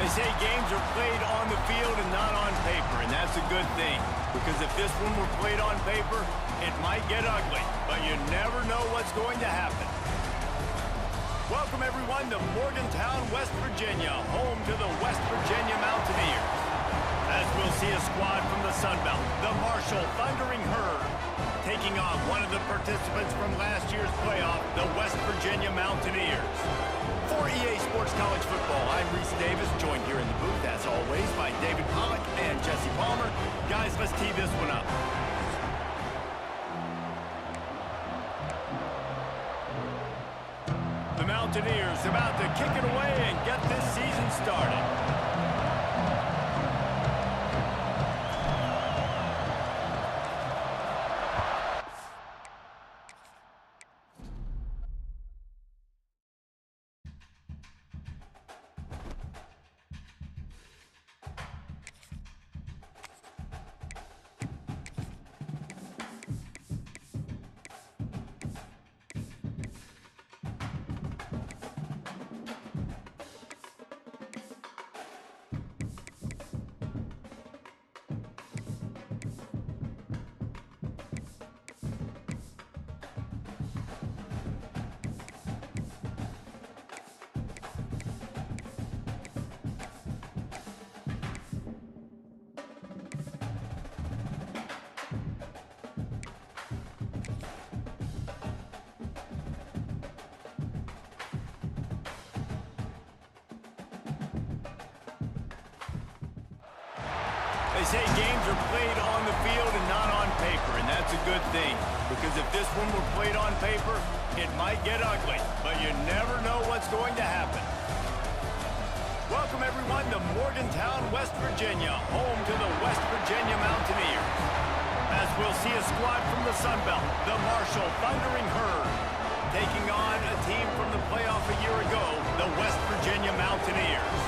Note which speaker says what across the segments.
Speaker 1: They say games are played on the field and not on paper, and that's a good thing. Because if this one were played on paper, it might get ugly, but you never know what's going to happen. Welcome, everyone, to Morgantown, West Virginia, home to the West Virginia Mountaineers. As we'll see a squad from the Sun Belt, the Marshall Thundering Herd, taking on one of the participants from last year's playoff, the West Virginia Mountaineers. For EA Sports College Football, I'm Reese Davis, joined here in the booth, as always, by David Pollack and Jesse Palmer. Guys, let's tee this one up. The Mountaineers about to kick it away and get this season started. They say games are played on the field and not on paper, and that's a good thing. Because if this one were played on paper, it might get ugly, but you never know what's going to happen. Welcome, everyone, to Morgantown, West Virginia, home to the West Virginia Mountaineers. As we'll see a squad from the Sun Belt, the Marshall Thundering Herd, taking on a team from the playoff a year ago, the West Virginia Mountaineers.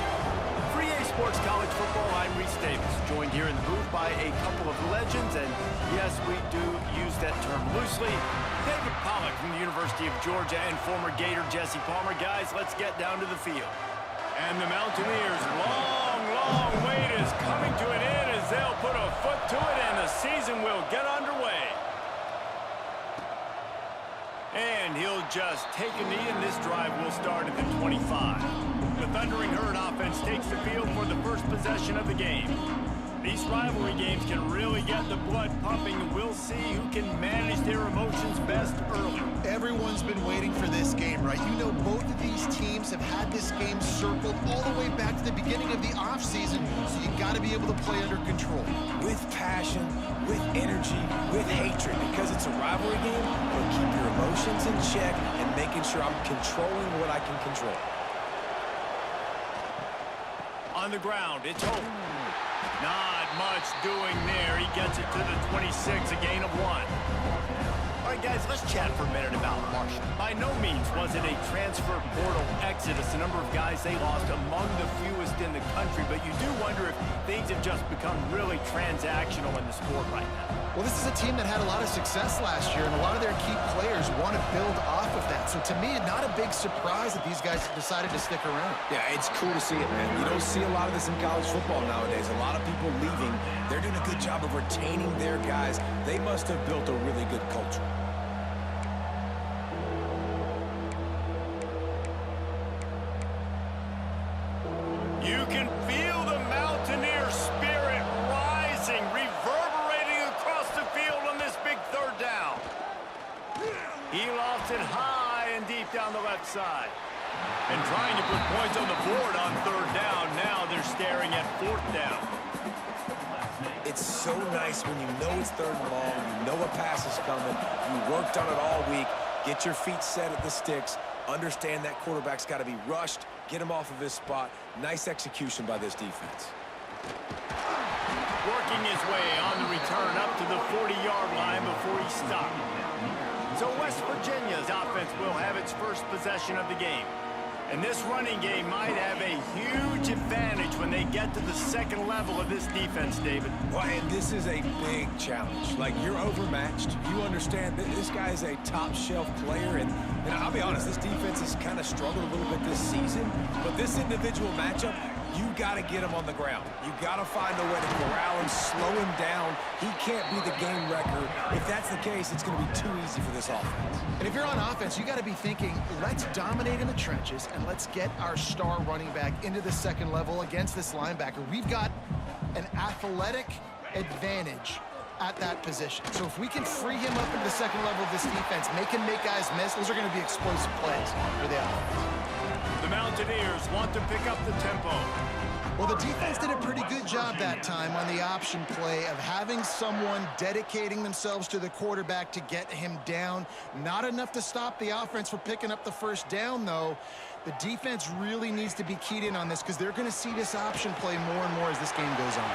Speaker 1: For EA Sports College Football, I'm Reese Davis, joined here in the booth by a couple of legends, and yes, we do use that term loosely. David Pollack from the University of Georgia and former Gator Jesse Palmer. Guys, let's get down to the field. And the Mountaineers' long wait is coming to an end as they'll put a foot to it, and the season will get underway. And he'll just take a knee, and this drive will start at the 25. The Thundering Herd offense takes the field for the first possession of the game. These rivalry games can really get the blood pumping, and we'll see who can manage their emotions best early.
Speaker 2: Everyone's been waiting for this game, right? You know, both of these teams have had this game circled all the way back to the beginning of the offseason, so you got to be able to play under control.
Speaker 3: With passion, with energy, with hatred, because it's a rivalry game, we'll keep your emotions in check and making sure I'm controlling what I can control.
Speaker 1: On the ground, it's Hope. Not much doing there. He gets it to the 26, a gain of 1. All right, guys, let's chat for a minute about Marshall. By no means was it a transfer portal exodus. The number of guys they lost among the fewest in the country, but you do wonder if things have just become really transactional in the sport right now.
Speaker 2: Well, this is a team that had a lot of success last year, and a lot of their key players want to build off of that. So to me, not a big surprise that these guys decided to stick around.
Speaker 3: Yeah, it's cool to see it, man. You don't see a lot of this in college football nowadays. A lot of people leaving. They're doing a good job of retaining their guys. They must have built a really good culture.
Speaker 1: You can feel the Mountaineer spirit rising, reverberating across the field on this big third down. He lofts it high and deep down the left side. And trying to put points on the board on third down. Now they're staring at fourth down.
Speaker 3: It's so nice when you know it's third and long, you know a pass is coming, you worked on it all week, get your feet set at the sticks, understand that quarterback's got to be rushed, get him off of his spot. Nice execution by this defense.
Speaker 1: Working his way on the return up to the 40-yard line before he stopped. So West Virginia's offense will have its first possession of the game. And this running game might have a huge advantage when they get to the second level of this defense, David.
Speaker 3: Well, and this is a big challenge. Like, you're overmatched. You understand that this guy is a top-shelf player. And I'll be honest, this defense has kind of struggled a little bit this season. But this individual matchup, You got to get him on the ground. You got to find a way to corral him, slow him down. He can't be the game wrecker. If that's the case, it's going to be too easy for this offense.
Speaker 2: And if you're on offense, you got to be thinking, let's dominate in the trenches and let's get our star running back into the second level against this linebacker. We've got an athletic advantage at that position. So if we can free him up into the second level of this defense, make him make guys miss, those are going to be explosive plays for the offense.
Speaker 1: The Mountaineers want to pick up the tempo.
Speaker 2: Well, the defense did a pretty good job that time on the option play of having someone dedicating themselves to the quarterback to get him down. Not enough to stop the offense from picking up the first down, though. The defense really needs to be keyed in on this because they're going to see this option play more and more as this game goes on.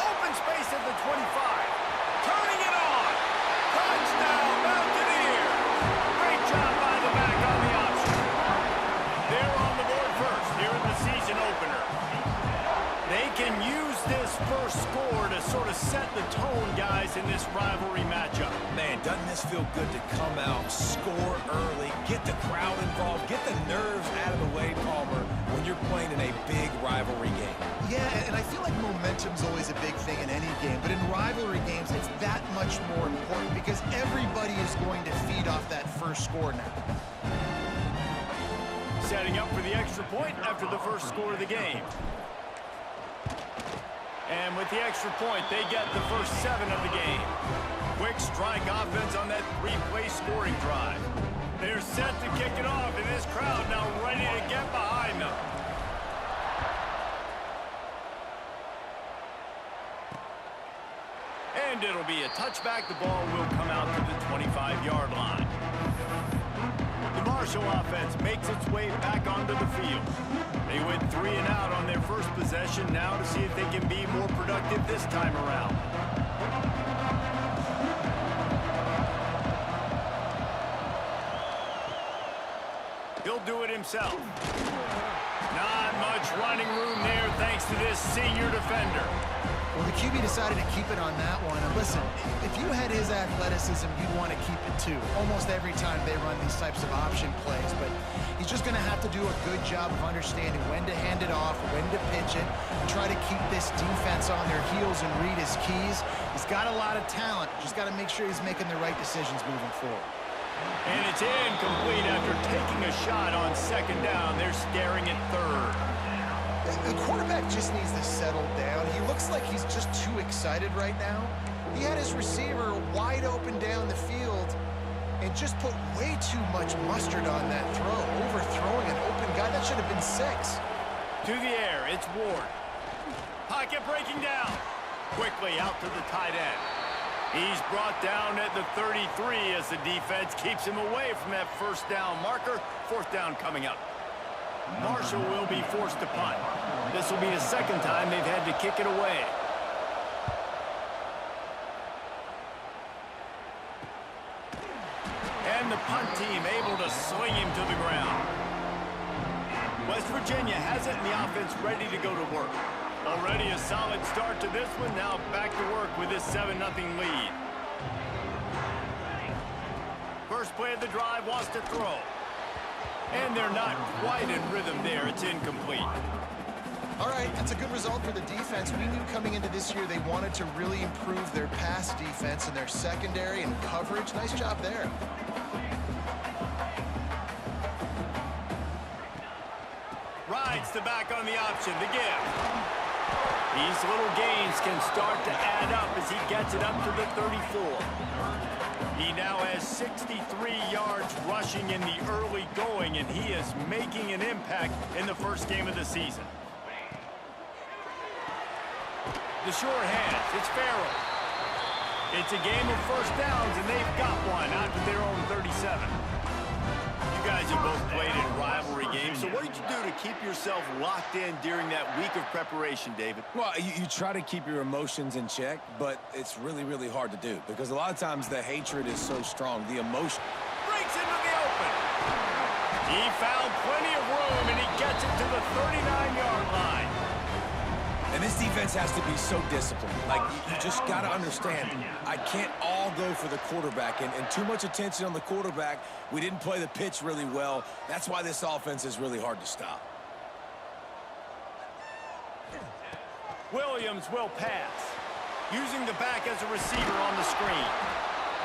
Speaker 1: Open space at the 25. Turning it on. Touchdown, Mountaineers. Great job by the back on the option. They're on the board first here in the season opener. They can use this first score to sort of set the tone, guys, in this rivalry matchup.
Speaker 3: Man, doesn't this feel good to come out, score early, get the crowd involved, get the nerves out of the way, Palmer, when you're playing in a big rivalry game?
Speaker 2: Yeah, and I feel like momentum's always a big thing in any game, but in rivalry games, it's that much more important because everybody is going to feed off that first score now.
Speaker 1: Setting up for the extra point after the first score of the game. And with the extra point, they get the first 7 of the game. Quick strike offense on that 3-play scoring drive. They're set to kick it off, and this crowd now ready to get behind them. And it'll be a touchback. The ball will come out to the 25-yard line. The Marshall offense makes its way back onto the field. They went 3 and out on their first possession, now to see if they can be more productive this time around. He'll do it himself. Not much running room there thanks to this senior defender.
Speaker 2: Well, the QB decided to keep it on that one. And listen, if you had his athleticism, you'd want to keep it too. Almost every time they run these types of option plays. But he's just going to have to do a good job of understanding when to hand it off, when to pitch it, and try to keep this defense on their heels and read his keys. He's got a lot of talent. Just got to make sure he's making the right decisions moving forward.
Speaker 1: And it's incomplete after taking a shot on second down. They're staring at third.
Speaker 2: The quarterback just needs to settle down. He looks like he's just too excited right now. He had his receiver wide open down the field and just put way too much mustard on that throw, overthrowing an open guy. That should have been 6.
Speaker 1: To the air, it's Ward. Pocket breaking down. Quickly out to the tight end. He's brought down at the 33 as the defense keeps him away from that first down marker. 4th down coming up. Marshall will be forced to punt. This will be the second time they've had to kick it away. And the punt team able to swing him to the ground. West Virginia has it, and the offense ready to go to work. Already a solid start to this one. Now back to work with this 7-0 lead. First play of the drive wants to throw. And they're not quite in rhythm there. It's incomplete.
Speaker 2: All right, that's a good result for the defense. We knew coming into this year they wanted to really improve their pass defense and their secondary and coverage. Nice job there.
Speaker 1: Rides the back on the option, the give. These little gains can start to add up as he gets it up to the 34. He now has 63 yards rushing in the early going, and he is making an impact in the first game of the season. The short hands, it's Farrell. It's a game of first downs, and they've got one out to their own 37. You guys have both played in rivalry games, so what did you do to keep yourself locked in during that week of preparation, David?
Speaker 3: Well, you try to keep your emotions in check, but it's really, really hard to do because a lot of times the hatred is so strong, the emotion.
Speaker 1: Breaks into the open. He found plenty of room, and he gets it to the 39-yard line.
Speaker 3: And this defense has to be so disciplined. Like, you just got to understand, I can't all go for the quarterback. And too much attention on the quarterback. We didn't play the pitch really well. That's why this offense is really hard to stop.
Speaker 1: Williams will pass. Using the back as a receiver on the screen.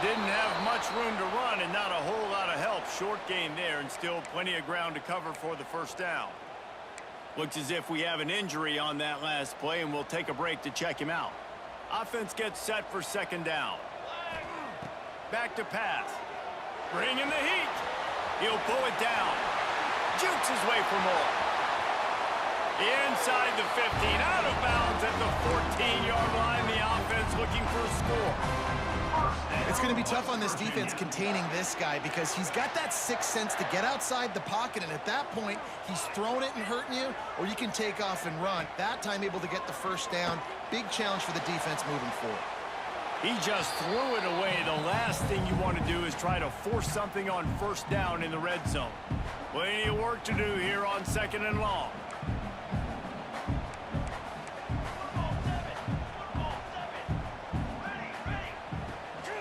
Speaker 1: Didn't have much room to run and not a whole lot of help. Short gain there and still plenty of ground to cover for the first down. Looks as if we have an injury on that last play, and we'll take a break to check him out. Offense gets set for second down. Back to pass. Bringing the heat. He'll pull it down. Jukes his way for more. Inside the 15, out of bounds at the 14-yard line. The offense looking for a score.
Speaker 2: It's going to be tough on this defense containing this guy because he's got that sixth sense to get outside the pocket, and at that point, he's throwing it and hurting you, or you can take off and run. That time able to get the first down. Big challenge for the defense moving forward.
Speaker 1: He just threw it away. The last thing you want to do is try to force something on first down in the red zone. Plenty of work to do here on second and long.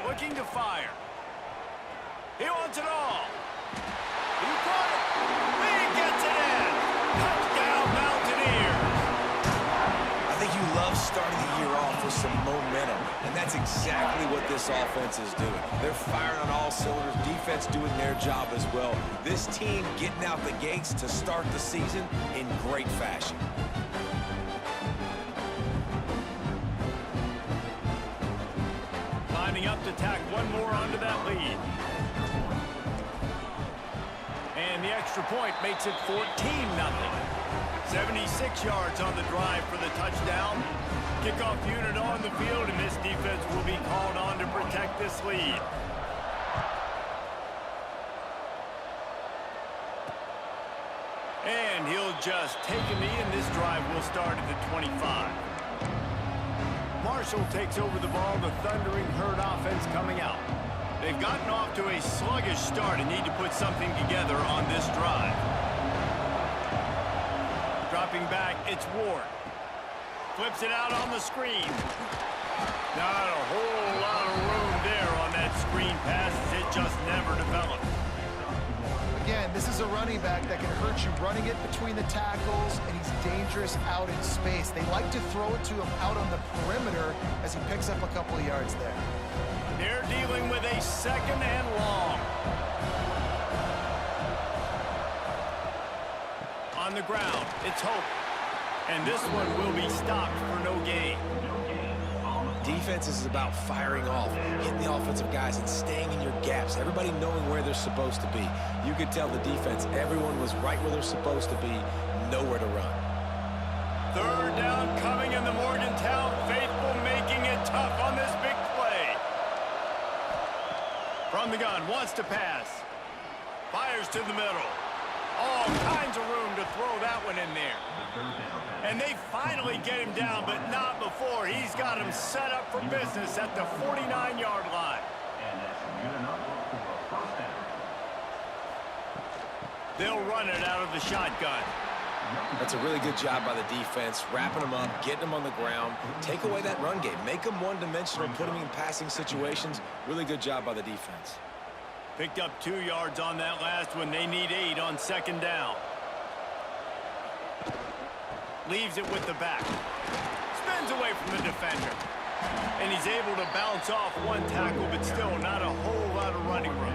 Speaker 1: Looking to fire. He wants it all. He caught it. He gets it in. Touchdown, Mountaineers.
Speaker 3: I think you love starting the year off with some momentum, and that's exactly what this offense is doing. They're firing on all cylinders, defense doing their job as well. This team getting out the gates to start the season in great fashion.
Speaker 1: Lining up to tack one more onto that lead. And the extra point makes it 14-0. 76 yards on the drive for the touchdown. Kickoff unit on the field, and this defense will be called on to protect this lead. And he'll just take a knee, and this drive will start at the 25. Marshall takes over the ball. The Thundering Herd offense coming out. They've gotten off to a sluggish start and need to put something together on this drive. Dropping back, it's Ward. Flips it out on the screen. Not a whole lot of room there on that screen pass. It just never developed.
Speaker 2: Again, this is a running back that can hurt you running it between the tackles, and he's dangerous out in space. They like to throw it to him out on the perimeter as he picks up a couple of yards there.
Speaker 1: They're dealing with a second and long. On the ground, it's Hope. And this one will be stopped for no gain.
Speaker 3: Defense is about firing off, hitting the offensive guys, and staying in your gaps. Everybody knowing where they're supposed to be. You could tell the defense, everyone was right where they're supposed to be, nowhere to run.
Speaker 1: Third down coming, in the Morgantown faithful making it tough on this big play. From the gun, wants to pass. Fires to the middle. All kinds of room to throw that one in there. And they finally get him down, but not before. He's got him set up for business at the 49-yard line. They'll run it out of the shotgun.
Speaker 3: That's a really good job by the defense, wrapping them up, getting them on the ground. Take away that run game. Make them one-dimensional, put them in passing situations. Really good job by the defense.
Speaker 1: Picked up 2 yards on that last one. They need 8 on second down. Leaves it with the back. Spins away from the defender. And he's able to bounce off one tackle, but still not a whole lot of running room.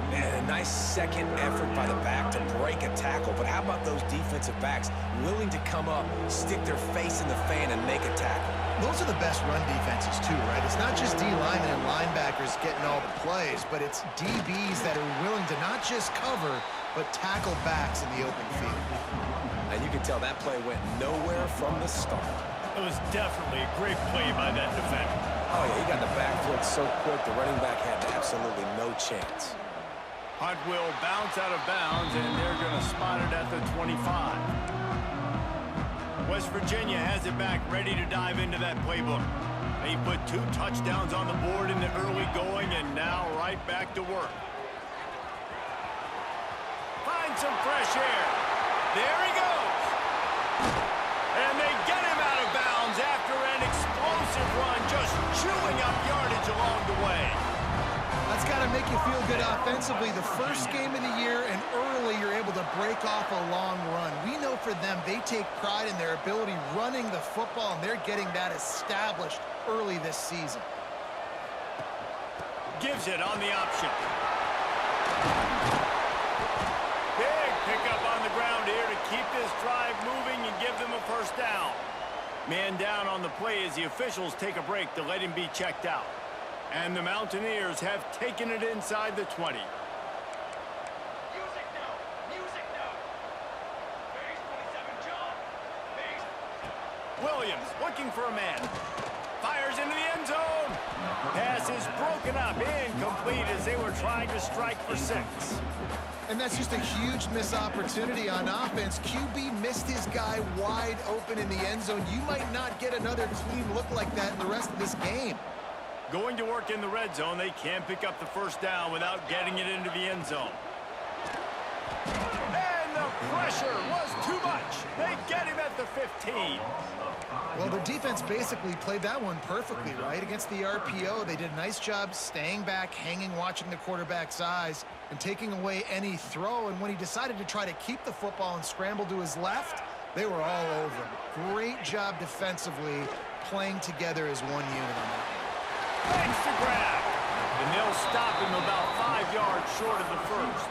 Speaker 3: Man, a nice second effort by the back to break a tackle. But how about those defensive backs willing to come up, stick their face in the fan, and make a tackle?
Speaker 2: Those are the best run defenses, too, right? It's not just D linemen and linebackers getting all the plays, but it's DBs that are willing to not just cover, but tackle backs in the open field.
Speaker 3: And you can tell that play went nowhere from the start.
Speaker 1: It was definitely a great play by that defender.
Speaker 3: Oh, yeah, he got the backfield so quick, the running back had absolutely no chance.
Speaker 1: Hunt will bounce out of bounds, and they're going to spot it at the 25. West Virginia has it back, ready to dive into that playbook. They put 2 touchdowns on the board in the early going, and now right back to work. Find some fresh air. There he goes. And they get him out of bounds after an explosive run, just chewing up yardage along the way.
Speaker 2: That's That's got to make you feel good offensively. The first game of the year, and early you're able to break off a long run. We know for them, they take pride in their ability running the football, and they're getting that established early this season.
Speaker 1: Gives it on the option. Big pickup on the ground here to keep this drive moving and give them a first down. Man down on the play as the officials take a break to let him be checked out. And the Mountaineers have taken it inside the 20.
Speaker 4: Music now! Music now! Base 27, John! Base.
Speaker 1: Williams looking for a man. Fires into the end zone. Pass is broken up, incomplete as they were trying to strike for 6.
Speaker 2: And that's just a huge missed opportunity on offense. QB missed his guy wide open in the end zone. You might not get another clean look like that in the rest of this game.
Speaker 1: Going to work in the red zone, they can pick up the first down without getting it into the end zone. And the pressure was too much. They get him at the 15.
Speaker 2: Well, the defense basically played that one perfectly, right? Against the RPO, they did a nice job staying back, hanging, watching the quarterback's eyes, and taking away any throw. And when he decided to try to keep the football and scramble to his left, they were all over him. Great job defensively, playing together as one unit on that.
Speaker 1: Thanks to grab. And they'll stop him about 5 yards short of the first.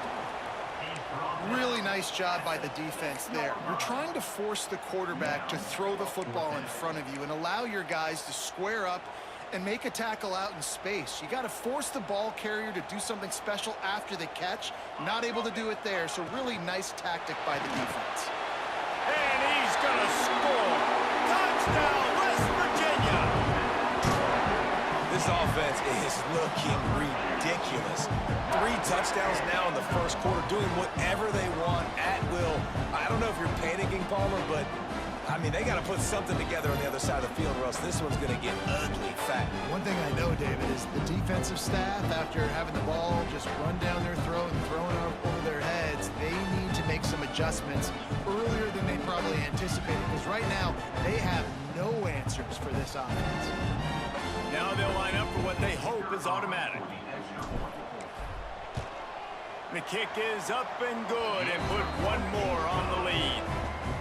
Speaker 2: Really nice job by the defense there. You're trying to force the quarterback to throw the football in front of you and allow your guys to square up and make a tackle out in space. You got to force the ball carrier to do something special after the catch. Not able to do it there, so really nice tactic by the defense.
Speaker 1: And he's going to score. Touchdown, West Virginia.
Speaker 3: This offense is looking ridiculous. 3 touchdowns now in the first quarter, doing whatever they want at will. I don't know if you're panicking, Palmer, but, I mean, they got to put something together on the other side of the field or else this one's going to get ugly fat.
Speaker 2: One thing I know, David, is the defensive staff, after having the ball just run down their throat and thrown over their heads, they need to make some adjustments earlier than they probably anticipated, because right now they have no answers for this offense.
Speaker 1: Now they'll line up for what they hope is automatic. The kick is up and good and put one more on the lead.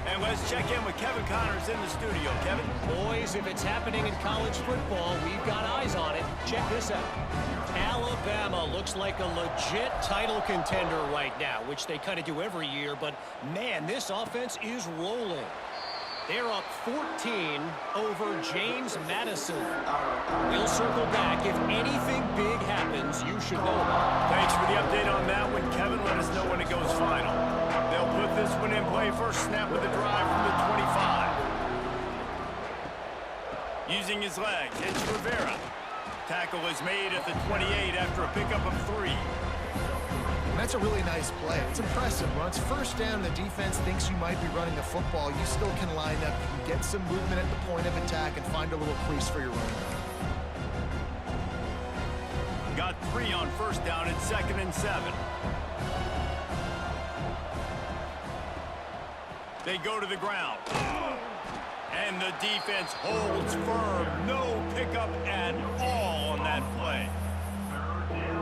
Speaker 1: And let's check in with Kevin Connors in the studio. Kevin?
Speaker 5: Boys, if it's happening in college football, we've got eyes on it. Check this out. Alabama looks like a legit title contender right now, which they kind of do every year, but man, this offense is rolling. They're up 14 over James Madison. We'll circle back. If anything big happens, you should know about it.
Speaker 1: Thanks for the update on that one, Kevin. Let us know when it goes final. They'll put this one in play. First snap of the drive from the 25. Using his legs, it's Rivera. Tackle is made at the 28 after a pickup of 3.
Speaker 2: That's a really nice play. It's impressive. When it's first down, the defense thinks you might be running the football. You still can line up, you can get some movement at the point of attack, and find a little crease for your running back.
Speaker 1: Got 3 on first down. It's 2nd and 7. They go to the ground. And the defense holds firm. No pickup at all on that play.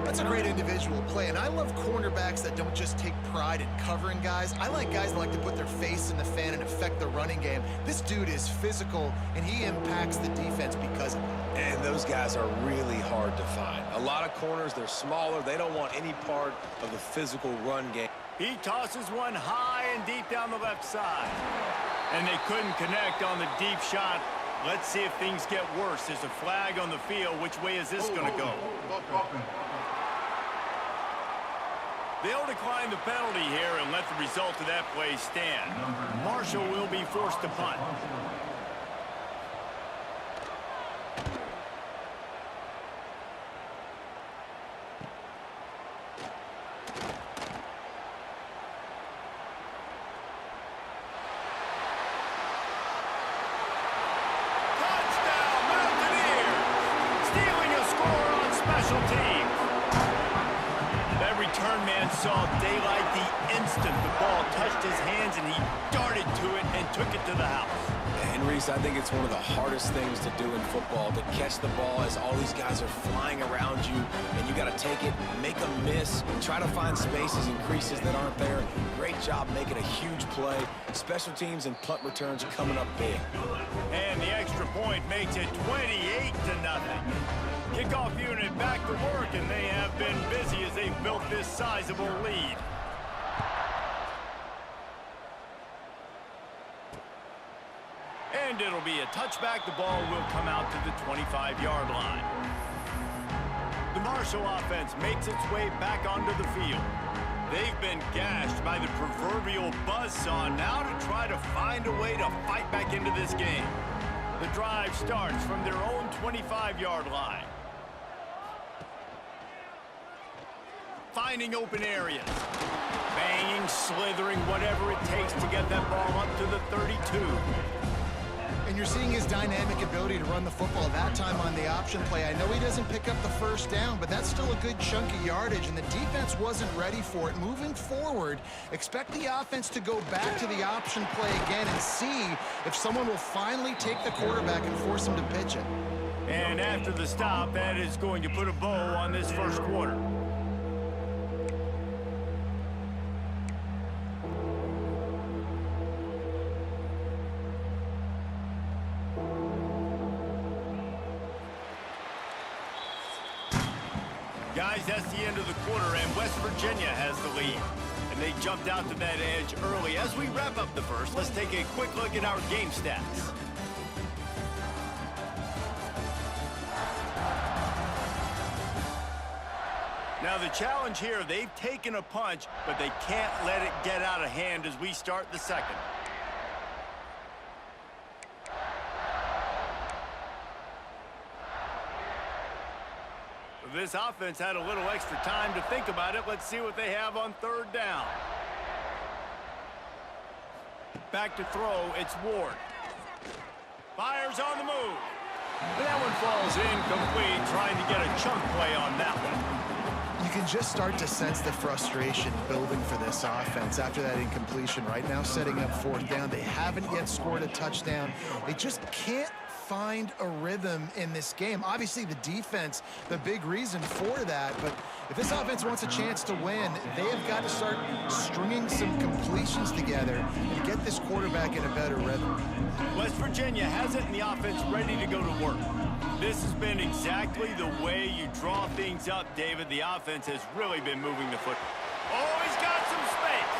Speaker 2: That's a great individual play, and I love cornerbacks that don't just take pride in covering guys. I like guys that like to put their face in the fan and affect the running game. This dude is physical, and he impacts the defense because of it.
Speaker 3: And those guys are really hard to find. A lot of corners, they're smaller. They don't want any part of the physical run game.
Speaker 1: He tosses one high and deep down the left side. And they couldn't connect on the deep shot. Let's see if things get worse. There's a flag on the field. Which way is this going to go? They'll decline the penalty here and let the result of that play stand. Marshall will be forced to punt. Touchdown, Mountaineers! Stealing a score on special teams. That return man saw daylight the instant the ball touched his hands, and he darted to it and took it to the house.
Speaker 3: And Reese, I think it's one of the hardest things to do in football, to catch the ball as all these guys are flying around you, and you got to take it, make them miss, try to find spaces and creases that aren't there. Great job making a huge play. Special teams and punt returns coming up big.
Speaker 1: And the extra point makes it 28-0. Kickoff unit back to work, and they have been busy as they've built this sizable lead. And it'll be a touchback. The ball will come out to the 25-yard line. The Marshall offense makes its way back onto the field. They've been gashed by the proverbial buzzsaw, now to try to find a way to fight back into this game. The drive starts from their own 25-yard line. Finding open areas. Banging, slithering, whatever it takes to get that ball up to the 32.
Speaker 2: And you're seeing his dynamic ability to run the football, that time on the option play. I know he doesn't pick up the first down, but that's still a good chunk of yardage, and the defense wasn't ready for it. Moving forward, expect the offense to go back to the option play again and see if someone will finally take the quarterback and force him to pitch it.
Speaker 1: And after the stop, that is going to put a bow on this first quarter. Guys, that's the end of the quarter, and West Virginia has the lead. And they jumped out to that edge early. As we wrap up the first, let's take a quick look at our game stats. Now the challenge here, they've taken a punch, but they can't let it get out of hand as we start the second. This offense had a little extra time to think about it. Let's see what they have on third down. Back to throw, it's Ward. Fires on the move. That one falls incomplete, trying to get a chunk play on that one.
Speaker 2: You can just start to sense the frustration building for this offense after that incompletion. Right now, setting up fourth down. They haven't yet scored a touchdown. They just can't find a rhythm in this game. Obviously, the defense, the big reason for that, but if this offense wants a chance to win, they have got to start stringing some completions together and get this quarterback in a better rhythm.
Speaker 1: West Virginia has it, and the offense ready to go to work. This has been exactly the way you draw things up, David. The offense has really been moving the foot. Oh, he's got some space.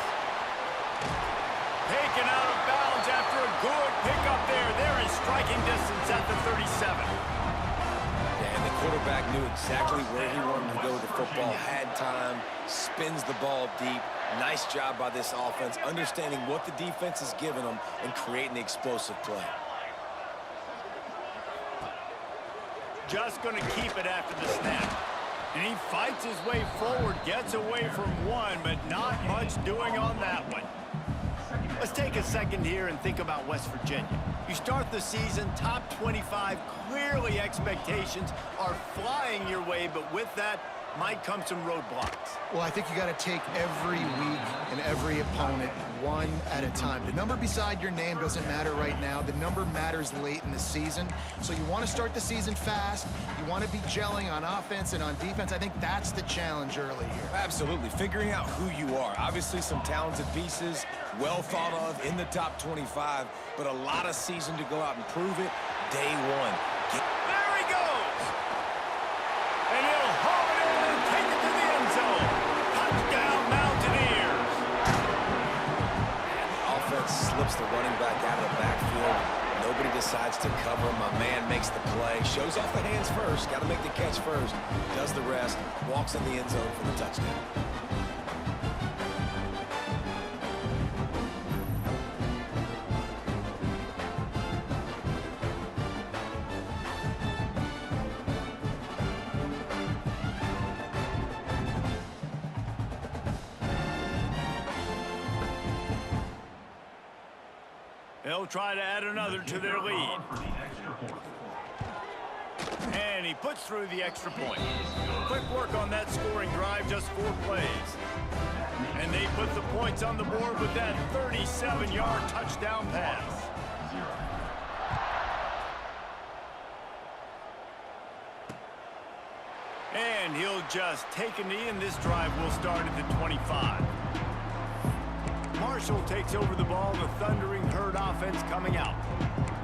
Speaker 1: Taken out of bounds after a good pickup there. They're in striking distance at the 37.
Speaker 3: And the quarterback knew exactly where he wanted to go with the football, had time, spins the ball deep. Nice job by this offense, understanding what the defense is giving them and creating the explosive play.
Speaker 1: Just going to keep it after the snap. And he fights his way forward, gets away from one, but not much doing on that one. Let's take a second here and think about West Virginia. You start the season top 25. Clearly expectations are flying your way, but with that might come some roadblocks.
Speaker 2: Well, I think you got to take every week and every opponent one at a time. The number beside your name doesn't matter right now. The number matters late in the season. So you want to start the season fast. You want to be gelling on offense and on defense. I think that's the challenge early here.
Speaker 3: Absolutely. Figuring out who you are. Obviously some talented pieces, well thought of in the top 25, but a lot of season to go out and prove it day one.
Speaker 1: There he goes! And he'll haul it in and take it to the end zone. Touchdown, Mountaineers!
Speaker 3: And the offense slips the running back out of the backfield. Nobody decides to cover. My man makes the play. Shows off the hands first. Got to make the catch first. Does the rest. Walks in the end zone for the touchdown.
Speaker 1: They'll try to add another to their lead. And he puts through the extra point. Quick work on that scoring drive, just 4 plays. And they put the points on the board with that 37-yard touchdown pass. And he'll just take a knee, and this drive will start at the 25. Marshall takes over the ball. The Thundering Herd offense coming out.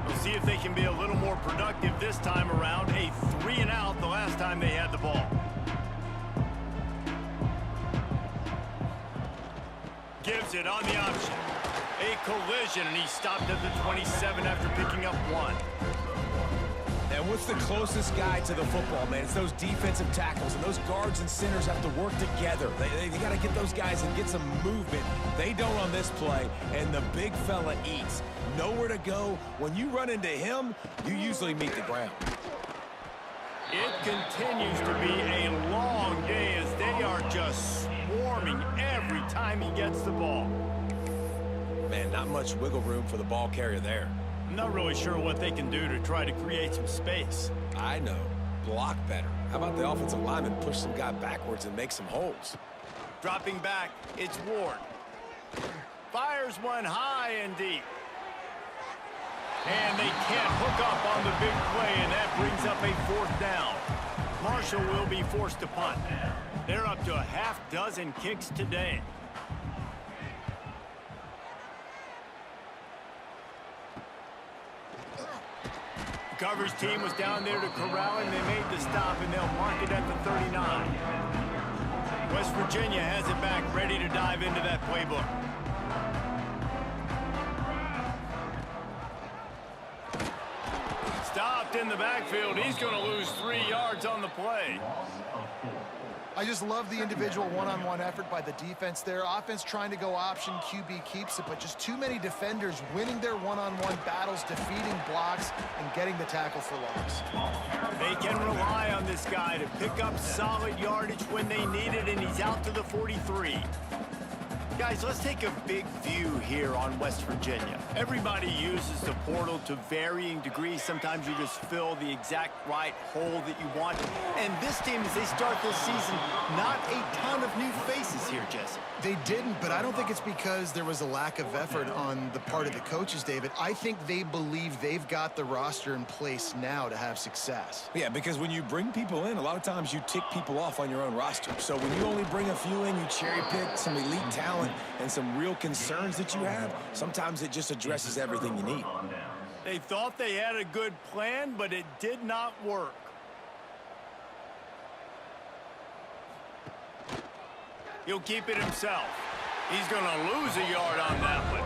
Speaker 1: We'll see if they can be a little more productive this time around. A 3-and-out the last time they had the ball. Gives it on the option. A collision, and he stopped at the 27 after picking up 1.
Speaker 3: And what's the closest guy to the football, man? It's those defensive tackles, and those guards and centers have to work together. They got to get those guys and get some movement. They don't on this play, and the big fella eats. Nowhere to go. When you run into him, you usually meet the ground.
Speaker 1: It continues to be a long day as they are just swarming every time he gets the ball.
Speaker 3: Man, not much wiggle room for the ball carrier there.
Speaker 1: I'm not really sure what they can do to try to create some space.
Speaker 3: I know. Block better. How about the offensive lineman push some guy backwards and make some holes?
Speaker 1: Dropping back, it's Ward. Fires one high and deep. And they can't hook up on the big play, and that brings up a 4th down. Marshall will be forced to punt. They're up to a half dozen kicks today. The coverage team was down there to corral him. They made the stop, and they'll mark it at the 39. West Virginia has it back, ready to dive into that playbook. Stopped in the backfield. He's going to lose 3 yards on the play.
Speaker 2: I just love the individual one-on-one effort by the defense there. Offense trying to go option, QB keeps it, but just too many defenders winning their one-on-one battles, defeating blocks, and getting the tackle for loss.
Speaker 1: They can rely on this guy to pick up solid yardage when they need it, and he's out to the 43. Guys, let's take a big view here on West Virginia. Everybody uses the portal to varying degrees. Sometimes you just fill the exact right hole that you want. And this team, as they start this season, not a ton of new faces here, Jesse.
Speaker 2: They didn't, but I don't think it's because there was a lack of effort on the part of the coaches, David. I think they believe they've got the roster in place now to have success.
Speaker 3: Yeah, because when you bring people in, a lot of times you tick people off on your own roster. So when you only bring a few in, you cherry pick some elite talent and some real concerns that you have, sometimes it just addresses everything you need.
Speaker 1: They thought they had a good plan, but it did not work. He'll keep it himself. He's going to lose a yard on that one.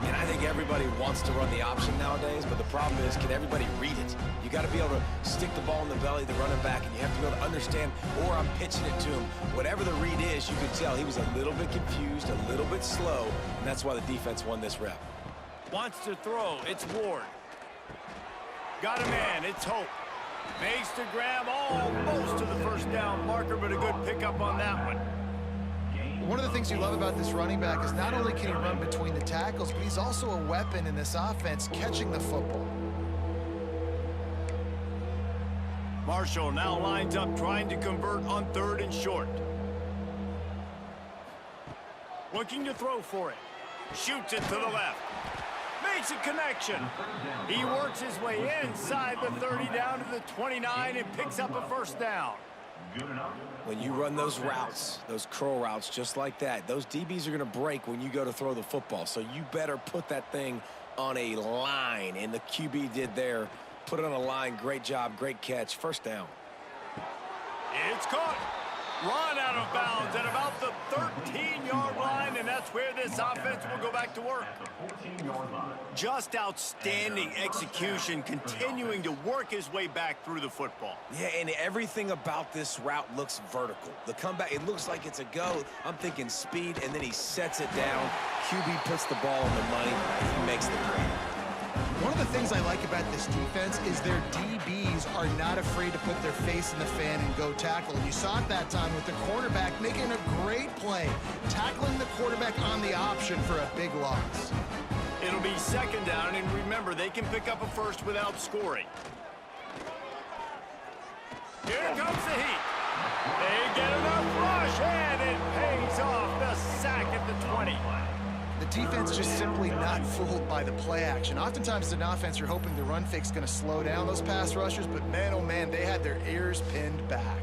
Speaker 3: And I think everybody wants to run the option nowadays, but the problem is, can everybody read it? You got to be able to stick the ball in the belly of the running back, and you have to be able to understand, or I'm pitching it to him. Whatever the read is, you can tell he was a little bit confused, a little bit slow, and that's why the defense won this rep.
Speaker 1: Wants to throw. It's Ward. Got a man. It's Hope. Makes the grab almost to the first down marker, but a good pickup on that one.
Speaker 2: One of the things you love about this running back is not only can he run between the tackles, but he's also a weapon in this offense, catching the football.
Speaker 1: Marshall now lines up trying to convert on 3rd and short. Looking to throw for it. Shoots it to the left. Makes a connection. He works his way inside the 30 down to the 29 and picks up a first down.
Speaker 3: When you run those routes, those curl routes just like that, those DBs are going to break when you go to throw the football. So you better put that thing on a line, and the QB did there. Put it on a line. Great job, great catch. First down.
Speaker 1: It's caught. Run out of bounds at about the 13-yard line, and that's where this offense will go back to work. Just outstanding execution, continuing to work his way back through the football.
Speaker 3: Yeah, and everything about this route looks vertical. The comeback, it looks like it's a go. I'm thinking speed, and then he sets it down. QB puts the ball on the money, and he makes the play.
Speaker 2: One of the things I like about this defense is their DBs are not afraid to put their face in the fan and go tackle. And you saw it that time with the quarterback making a great play, tackling the quarterback on the option for a big loss.
Speaker 1: It'll be 2nd down, and remember, they can pick up a first without scoring. Here comes the heat. They get enough rush, and it pays off. The sack at the 20.
Speaker 2: The defense just simply not fooled by the play action. Oftentimes, as an offense, you're hoping the run fake's going to slow down those pass rushers, but man, oh man, they had their ears pinned back.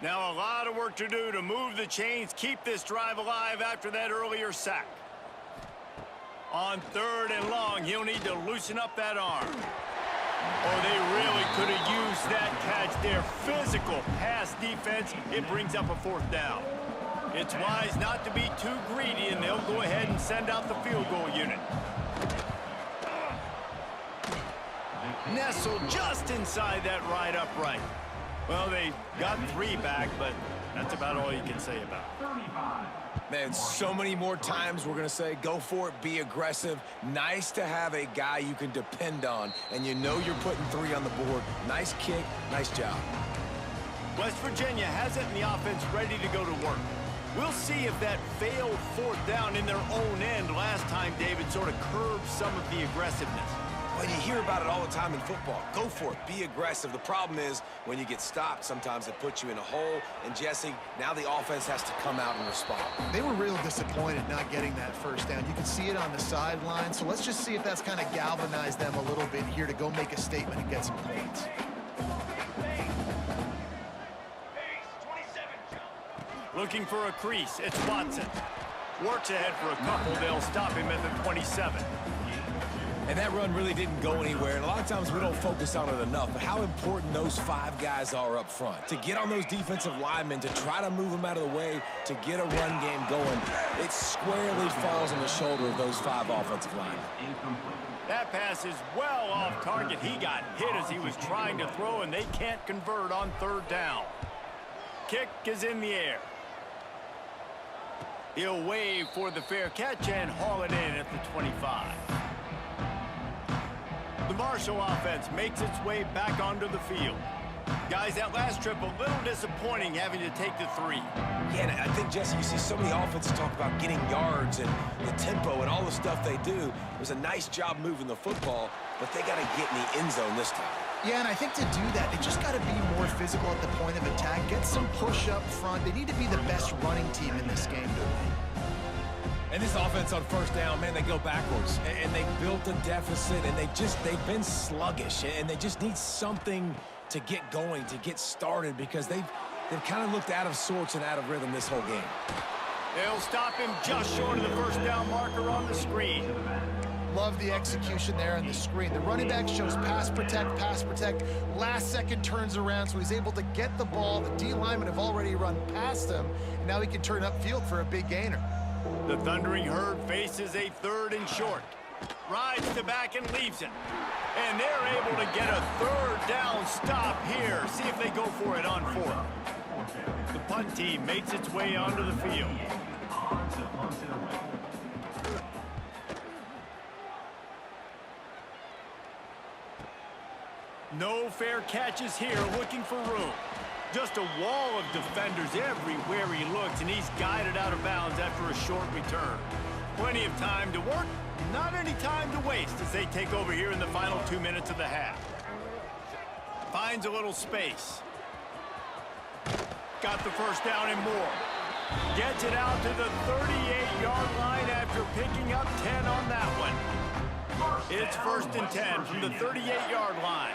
Speaker 1: Now a lot of work to do to move the chains, keep this drive alive after that earlier sack. On 3rd and long, he'll need to loosen up that arm. Oh, they really could have used that catch there. Physical pass defense. It brings up a 4th down. It's wise not to be too greedy, and they'll go ahead and send out the field goal unit. Nestled just inside that right upright. Well, they got 3 back, but that's about all you can say about it.
Speaker 3: Man, so many more times we're going to say, go for it, be aggressive. Nice to have a guy you can depend on, and you know you're putting 3 on the board. Nice kick, nice job.
Speaker 1: West Virginia has it in the offense ready to go to work. We'll see if that failed 4th down in their own end last time, David, sort of curbed some of the aggressiveness.
Speaker 3: Well, you hear about it all the time in football. Go for it. Be aggressive. The problem is when you get stopped, sometimes it puts you in a hole. And, Jesse, now the offense has to come out and respond.
Speaker 2: They were real disappointed not getting that 1st down. You can see it on the sideline. So let's just see if that's kind of galvanized them a little bit here to go make a statement and get some points.
Speaker 1: Looking for a crease. It's Watson. Works ahead for a couple. They'll stop him at the 27.
Speaker 3: And that run really didn't go anywhere, and a lot of times we don't focus on it enough, but how important those 5 guys are up front. To get on those defensive linemen, to try to move them out of the way, to get a run game going, it squarely falls on the shoulder of those 5 offensive linemen.
Speaker 1: That pass is well off target. He got hit as he was trying to throw, and they can't convert on 3rd down. Kick is in the air. He'll wave for the fair catch and haul it in at the 25. The Marshall offense makes its way back onto the field. Guys, that last trip a little disappointing having to take the 3.
Speaker 3: Yeah, and I think, Jesse, you see so many offenses talk about getting yards and the tempo and all the stuff they do. It was a nice job moving the football, but they got to get in the end zone this time.
Speaker 2: Yeah, and I think to do that, they just got to be more physical at the point of attack, get some push up front. They need to be the best running team in this game to win.
Speaker 3: And this offense on 1st down, man, they go backwards. And they built a deficit, and they've been sluggish. And they just need something to get going, to get started, because they've kind of looked out of sorts and out of rhythm this whole game.
Speaker 1: They'll stop him just short of the 1st down marker on the screen.
Speaker 2: Love the execution there on the screen. The running back shows pass protect, last second turns around, so he's able to get the ball. The D linemen have already run past him, and now he can turn upfield for a big gainer.
Speaker 1: The Thundering Herd faces a 3rd and short. Rides the back and leaves it. And they're able to get a 3rd down stop here. See if they go for it on 4th. The punt team makes its way onto the field. No fair catches here, looking for room. Just a wall of defenders everywhere he looks, and he's guided out of bounds after a short return. Plenty of time to work, not any time to waste as they take over here in the final 2 minutes of the half. Finds a little space. Got the 1st down and more. Gets it out to the 38-yard line after picking up 10 on that one. It's 1st and 10 from the 38-yard line.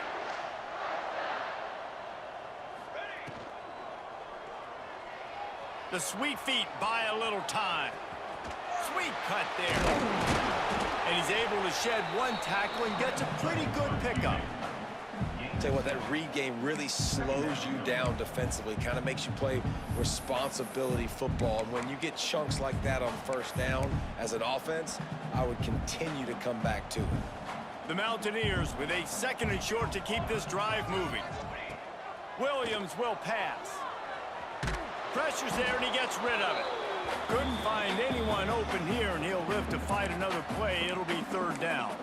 Speaker 1: The sweet feet buy a little time. Sweet cut there. And he's able to shed 1 tackle and gets a pretty good pickup.
Speaker 3: Tell you what, that read game really slows you down defensively, kind of makes you play responsibility football. And when you get chunks like that on 1st down as an offense, I would continue to come back to it.
Speaker 1: The Mountaineers with a 2nd and short to keep this drive moving. Williams will pass. Pressure's there, and he gets rid of it. Couldn't find anyone open here, and he'll live to fight another play. It'll be 3rd down.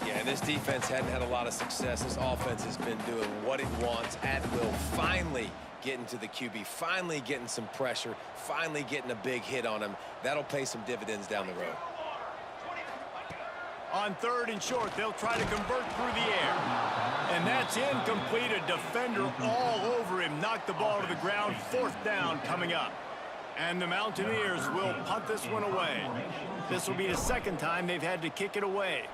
Speaker 3: Yeah, and this defense hadn't had a lot of success. This offense has been doing what it wants at will. Finally getting to the QB, finally getting some pressure, finally getting a big hit on him. That'll pay some dividends down the road.
Speaker 1: On 3rd and short, they'll try to convert through the air. And that's incomplete. A defender all over him. Knocked the ball to the ground. 4th down coming up. And the Mountaineers will punt this one away. This will be the 2nd time they've had to kick it away.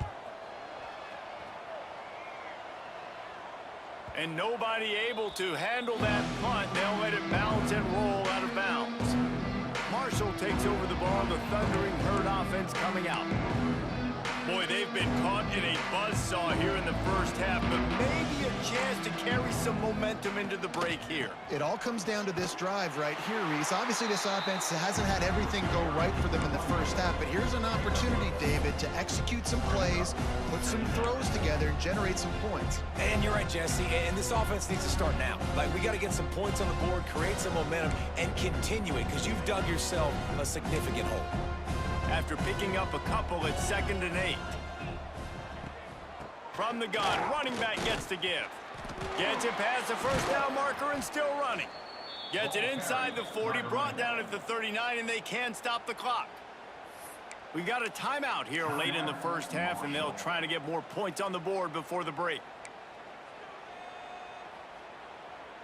Speaker 1: And nobody able to handle that punt. They'll let it bounce and roll out of bounds. Marshall takes over the ball. The Thundering Herd offense coming out. Boy, they've been caught in a buzzsaw here in the first half, but maybe a chance to carry some momentum into the break here.
Speaker 2: It all comes down to this drive right here, Reese. Obviously, this offense hasn't had everything go right for them in the first half, but here's an opportunity, David, to execute some plays, put some throws together, and generate some points.
Speaker 3: And you're right, Jesse, and this offense needs to start now. Like, we got to get some points on the board, create some momentum, and continue it, because you've dug yourself a significant hole.
Speaker 1: After picking up a couple at 2nd and 8. From the gun, running back gets to give. Gets it past the first down marker and still running. Gets it inside the 40, brought down at the 39, and they can't stop the clock. We've got a timeout here late in the first half, and they'll try to get more points on the board before the break.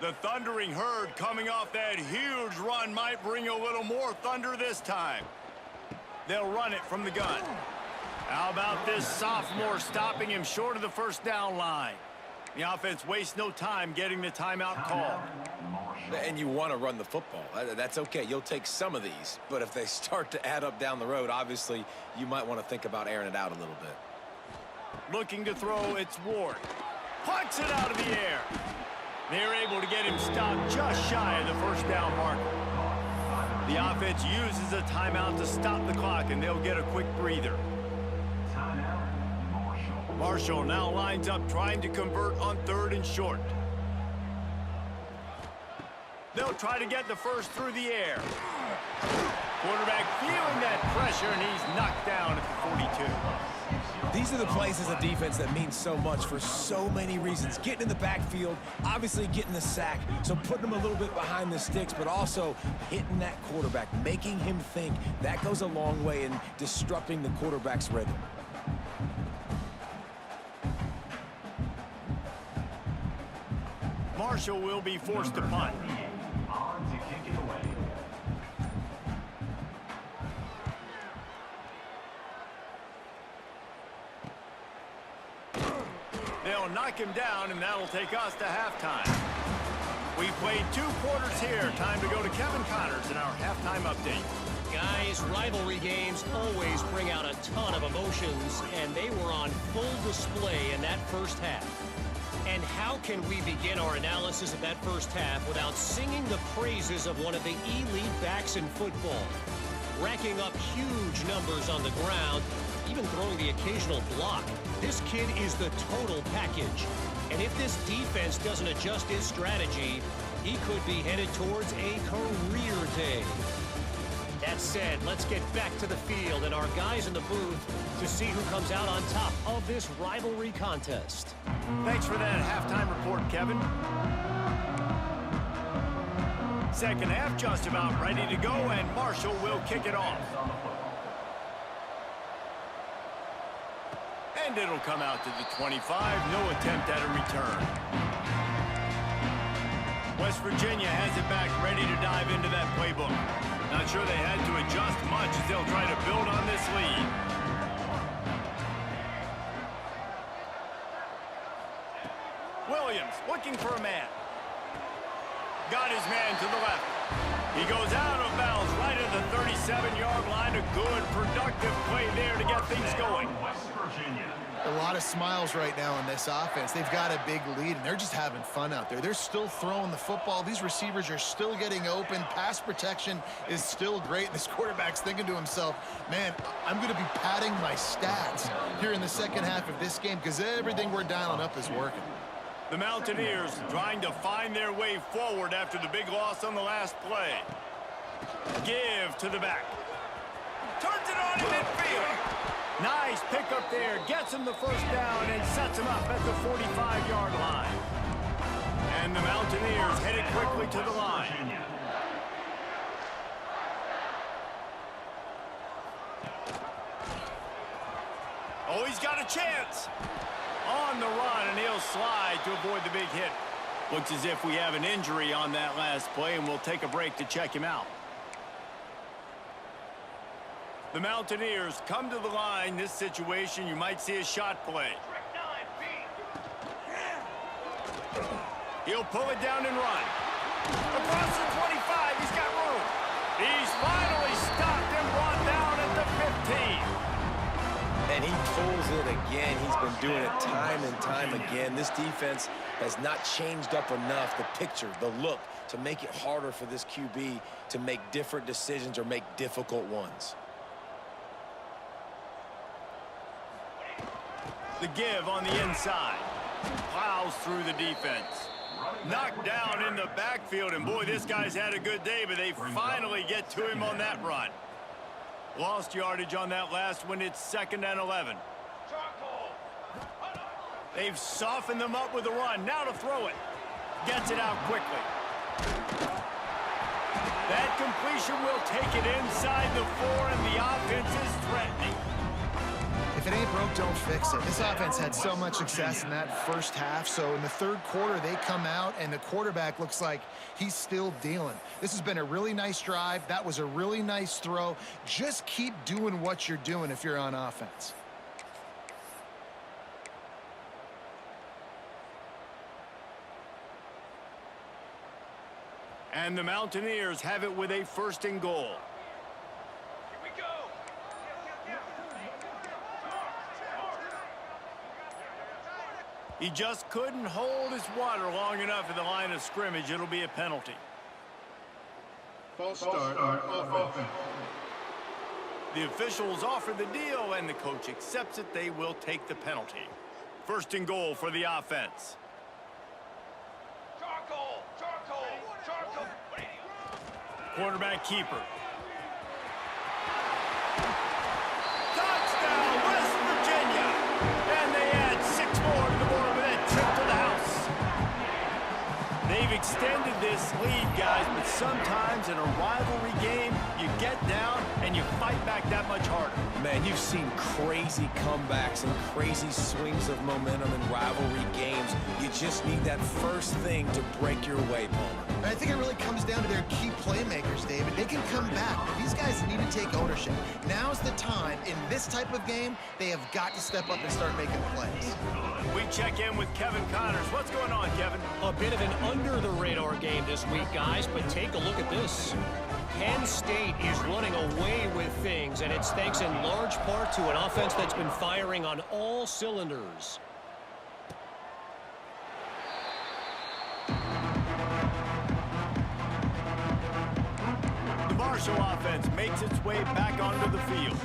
Speaker 1: The Thundering Herd coming off that huge run might bring a little more thunder this time. They'll run it from the gun. How about this sophomore stopping him short of the first down line? The offense wastes no time getting the timeout called.
Speaker 3: And you want to run the football. That's okay. You'll take some of these. But if they start to add up down the road, obviously, you might want to think about airing it out a little bit.
Speaker 1: Looking to throw, it's Ward. Pucks it out of the air. They're able to get him stopped just shy of the first down marker. The offense uses a timeout to stop the clock, and they'll get a quick breather. Marshall now lines up trying to convert on 3rd and short. They'll try to get the first through the air. Quarterback feeling that pressure, and he's knocked down at the 42.
Speaker 3: These are the plays as a defense that mean so much for so many reasons. Getting in the backfield, obviously getting the sack, so putting them a little bit behind the sticks, but also hitting that quarterback, making him think. That goes a long way in disrupting the quarterback's rhythm.
Speaker 1: Marshall will be forced to punt. They'll knock him down, and that'll take us to halftime. We've played 2 quarters here. Time to go to Kevin Connors in our halftime update.
Speaker 5: Guys, rivalry games always bring out a ton of emotions, and they were on full display in that first half. And how can we begin our analysis of that first half without singing the praises of one of the elite backs in football? Racking up huge numbers on the ground, even throwing the occasional block. This kid is the total package. And if this defense doesn't adjust his strategy, he could be headed towards a career day. That said, let's get back to the field and our guys in the booth to see who comes out on top of this rivalry contest.
Speaker 1: Thanks for that halftime report, Kevin. Second half just about ready to go, and Marshall will kick it off. And it'll come out to the 25. No attempt at a return. West Virginia has it back, ready to dive into that playbook. Not sure they had to adjust much as they'll try to build on this lead. Williams looking for a man. Got his man to the left. He goes out of bounds right at the 37-yard line. A good, productive play there to get things going.
Speaker 2: A lot of smiles right now on this offense. They've got a big lead, and they're just having fun out there. They're still throwing the football. These receivers are still getting open. Pass protection is still great. This quarterback's thinking to himself, man, I'm going to be padding my stats here in the second half of this game because everything we're dialing up is working.
Speaker 1: The Mountaineers trying to find their way forward after the big loss on the last play. Give to the back. Turns it on in midfield. Nice pickup there. Gets him the first down and sets him up at the 45-yard line. And the Mountaineers headed quickly to the line. Oh, he's got a chance. On the run, and he'll slide to avoid the big hit. Looks as if we have an injury on that last play, and we'll take a break to check him out. The Mountaineers come to the line. This situation, you might see a shot play. He'll pull it down and run. Across the 25, he's got room. He's finally stopped and brought down at the 15.
Speaker 3: And he pulls it again. He's been doing it time and time again. This defense has not changed up enough, the picture, the look, to make it harder for this QB to make different decisions or make difficult ones.
Speaker 1: The give on the inside. Plows through the defense. Knocked down in the backfield, and boy, this guy's had a good day, but they finally get to him on that run. Lost yardage on that last one. It's 2nd and 11. They've softened them up with a run. Now to throw it. Gets it out quickly. That completion will take it inside the 4, and the offense is threatening.
Speaker 2: If it ain't broke, don't fix it. This offense had so much success in that first half, so in the third quarter, they come out, and the quarterback looks like he's still dealing. This has been a really nice drive. That was a really nice throw. Just keep doing what you're doing if you're on offense.
Speaker 1: And the Mountaineers have it with a 1st and goal.
Speaker 4: Here we go.
Speaker 1: He just couldn't hold his water long enough at the line of scrimmage. It'll be a penalty.
Speaker 6: False start offense.
Speaker 1: The officials offer the deal, and the coach accepts it. They will take the penalty. 1st and goal for the offense.
Speaker 4: Charcoal.
Speaker 1: Quarterback keeper. Touchdown, West Virginia! And they add 6 more to the board with a trip to the house. They've extended this lead, guys, but sometimes in a rivalry game, you get down and you fight back that much harder.
Speaker 3: Man, you've seen crazy comebacks and crazy swings of momentum in rivalry games. You just need that first thing to break your way, Palmer.
Speaker 2: And I think it really comes down to their key playmakers, David. They can come back, but these guys need to take ownership. Now's the time. In this type of game, they have got to step up and start making plays.
Speaker 1: We check in with Kevin Connors. What's going on, Kevin?
Speaker 5: A bit of an under-the-radar game this week, guys, but take a look at this. Penn State is running away with things, and it's thanks in large part to an offense that's been firing on all cylinders.
Speaker 1: The Marshall offense makes its way back onto the field.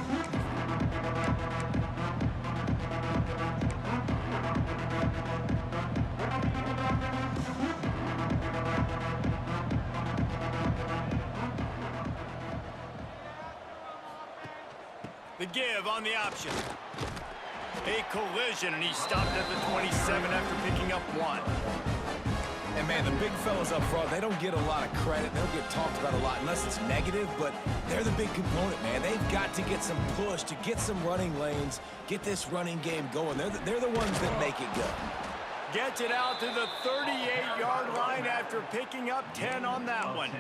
Speaker 1: The give on the option. A collision, and he stopped at the 27 after picking up 1.
Speaker 3: And, man, the big fellas up front, they don't get a lot of credit. They don't get talked about a lot unless it's negative, but they're the big component, man. They've got to get some push, to get some running lanes, get this running game going. They're the ones that make it go.
Speaker 1: Gets it out to the 38-yard line after picking up 10 on that one.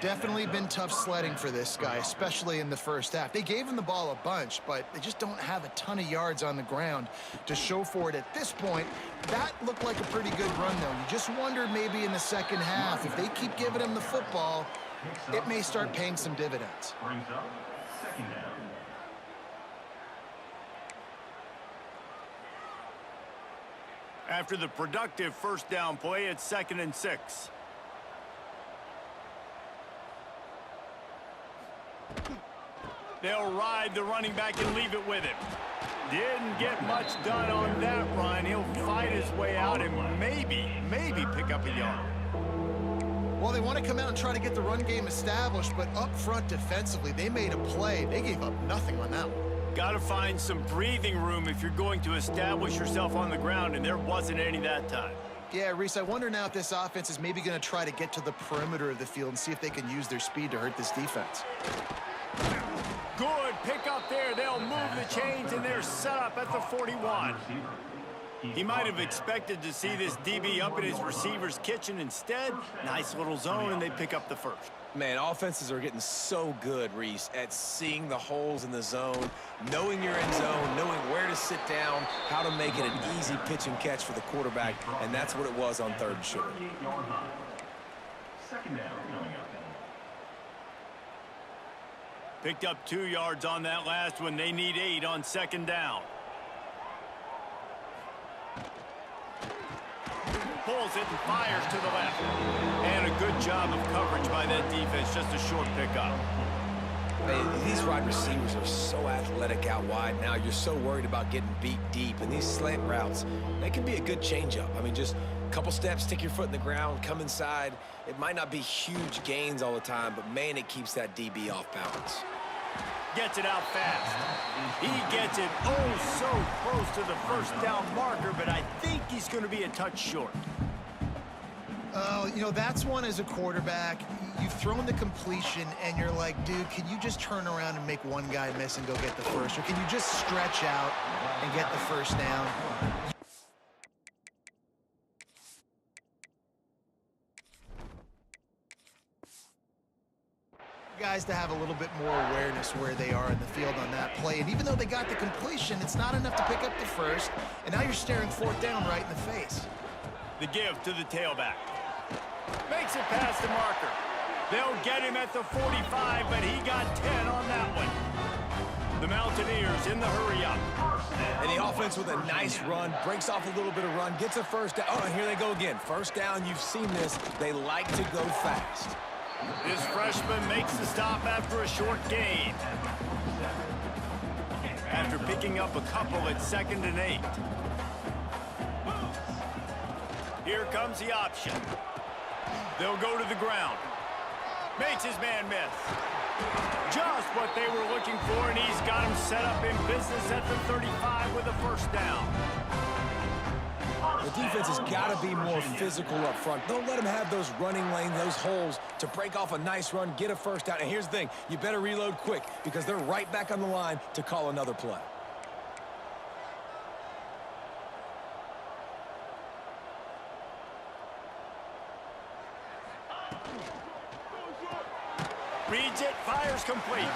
Speaker 2: Definitely been tough sledding for this guy, especially in the first half. They gave him the ball a bunch, but they just don't have a ton of yards on the ground to show for it at this point. That looked like a pretty good run, though. You just wondered maybe in the second half, if they keep giving him the football, it may start paying some dividends.
Speaker 6: Brings up 2nd down.
Speaker 1: After the productive 1st down play, it's 2nd and 6. They'll ride the running back and leave it with him. Didn't get much done on that run. He'll fight his way out and maybe pick up a yard.
Speaker 2: Well, they want to come out and try to get the run game established, but up front defensively, they made a play. They gave up nothing on that one.
Speaker 1: Got to find some breathing room if you're going to establish yourself on the ground, and there wasn't any that time.
Speaker 2: Yeah, Reese, I wonder now if this offense is maybe going to try to get to the perimeter of the field and see if they can use their speed to hurt this defense.
Speaker 1: Good pick up there. They'll move the chains, and they're set up at the 41. He might have expected to see this DB up in his receiver's kitchen. Instead, nice little zone, and they pick up the 1st.
Speaker 3: Man, offenses are getting so good, Reese, at seeing the holes in the zone, knowing you're in zone, knowing where to sit down, how to make it an easy pitch and catch for the quarterback, and that's what it was on 3rd and short.
Speaker 6: 38-yard line. Second down coming up.
Speaker 1: Picked up 2 yards on that last one. They need 8 on 2nd down. Pulls it and fires to the left. And a good job of coverage by that defense. Just a short pickup.
Speaker 3: Man, these wide receivers are so athletic out wide now. You're so worried about getting beat deep. And these slant routes, they can be a good changeup. I mean, just a couple steps, stick your foot in the ground, come inside. It might not be huge gains all the time, but, man, it keeps that DB off balance.
Speaker 1: Gets it out fast. He gets it so close to the 1st down marker, but I think he's going to be a touch short.
Speaker 2: Oh, you know, that's one as a quarterback. You've thrown the completion, and you're like, dude, can you just turn around and make one guy miss and go get the first? Or can you just stretch out and get the 1st down? Guys to have a little bit more awareness where they are in the field on that play. And even though they got the completion, it's not enough to pick up the 1st. And now you're staring 4th down right in the face.
Speaker 1: The give to the tailback. Makes it past the marker. They'll get him at the 45, but he got 10 on that one. The Mountaineers in the hurry-up.
Speaker 3: And the offense with a nice run, breaks off a little bit of run, gets a 1st down. Oh, and here they go again. 1st down, you've seen this. They like to go fast.
Speaker 1: This freshman makes the stop after a short gain. After picking up a couple at 2nd and 8. Here comes the option. They'll go to the ground. Makes his man miss. Just what they were looking for, and he's got him set up in business at the 35 with a 1st down.
Speaker 3: The defense has got to be more physical up front. Don't let them have those running lanes, those holes to break off a nice run, get a 1st down. And here's the thing, you better reload quick because they're right back on the line to call another play.
Speaker 1: Reads it, fires complete.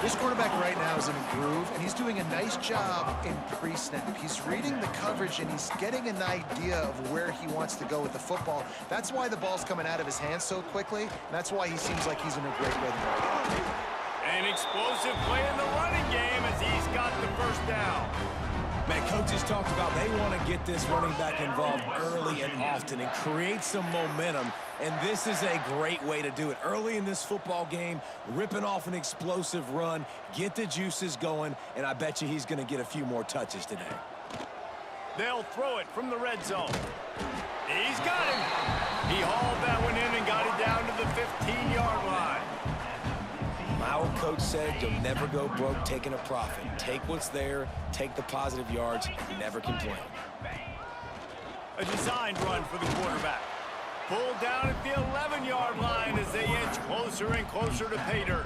Speaker 2: This quarterback right now is in a groove, and he's doing a nice job in pre-snap. He's reading the coverage, and he's getting an idea of where he wants to go with the football. That's why the ball's coming out of his hands so quickly, and that's why he seems like he's in a great rhythm.
Speaker 1: An explosive play in the running game as he's got the 1st down.
Speaker 3: Man, coaches talked about they want to get this running back involved early and often and create some momentum, and this is a great way to do it. Early in this football game, ripping off an explosive run, get the juices going, and I bet you he's going to get a few more touches today.
Speaker 1: They'll throw it from the red zone. He's got him. He hauled that one in and got it down to the 15-yard line.
Speaker 3: My old coach said you'll never go broke taking a profit. Take what's there, take the positive yards, and never complain.
Speaker 1: A designed run for the quarterback. Pulled down at the 11-yard line as they inch closer and closer to pay dirt.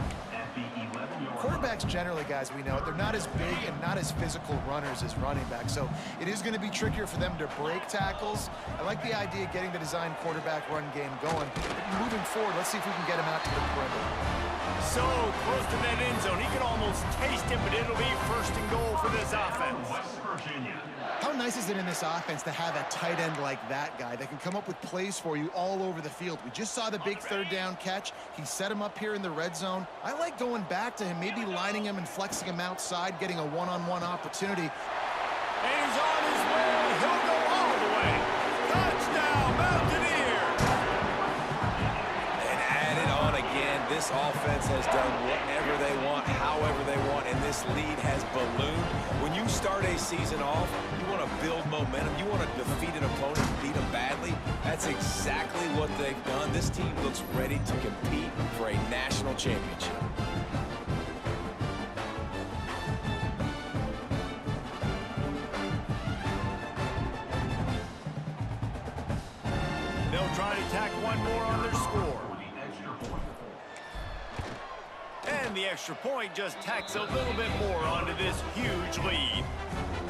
Speaker 2: Quarterbacks generally, guys, we know, they're not as big and not as physical runners as running backs, so it is going to be trickier for them to break tackles. I like the idea of getting the designed quarterback run game going. But moving forward, let's see if we can get him out to the perimeter.
Speaker 1: So close to that end zone. He can almost taste it, but it'll be 1st and goal for this offense.
Speaker 6: West Virginia.
Speaker 2: How nice is it in this offense to have a tight end like that guy that can come up with plays for you all over the field? We just saw the big 3rd down catch. He set him up here in the red zone. I like going back to him, maybe lining him and flexing him outside, getting a one-on-one opportunity.
Speaker 1: And he's on his way. He'll go all the way. Touchdown, Mountaineers!
Speaker 3: And add it on again. This offense has done whatever they want, however they want, and this lead has ballooned. When you start a season off, you want to build momentum. You want to defeat an opponent, beat them badly. That's exactly what they've done. This team looks ready to compete for a national championship.
Speaker 1: They'll try to tack one more on their score. And the extra point just tacks a little bit more onto this huge lead.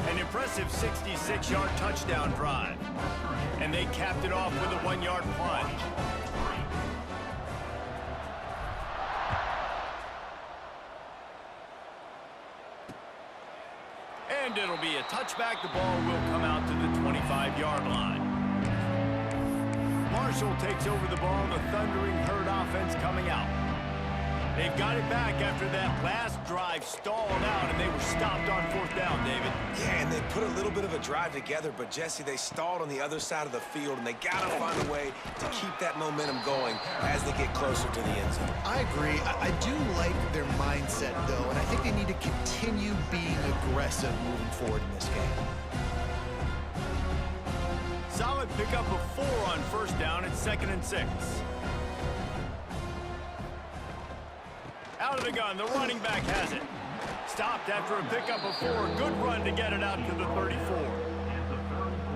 Speaker 1: An impressive 66-yard touchdown drive. And they capped it off with a 1-yard plunge. And it'll be a touchback. The ball will come out to the 25-yard line. Marshall takes over the ball. The Thundering Herd offense coming out. They've got it back after that last drive stalled out, and they were stopped on 4th down, David.
Speaker 3: Yeah, and they put a little bit of a drive together, but, Jesse, they stalled on the other side of the field, and they got to find a way to keep that momentum going as they get closer to the end zone.
Speaker 2: I agree. I do like their mindset, though, and I think they need to continue being aggressive moving forward in this game.
Speaker 1: Solid pickup of 4 on 1st down. It's 2nd and 6. Out of the gun, the running back has it. Stopped after a pickup of 4. Good run to get it out to the 34.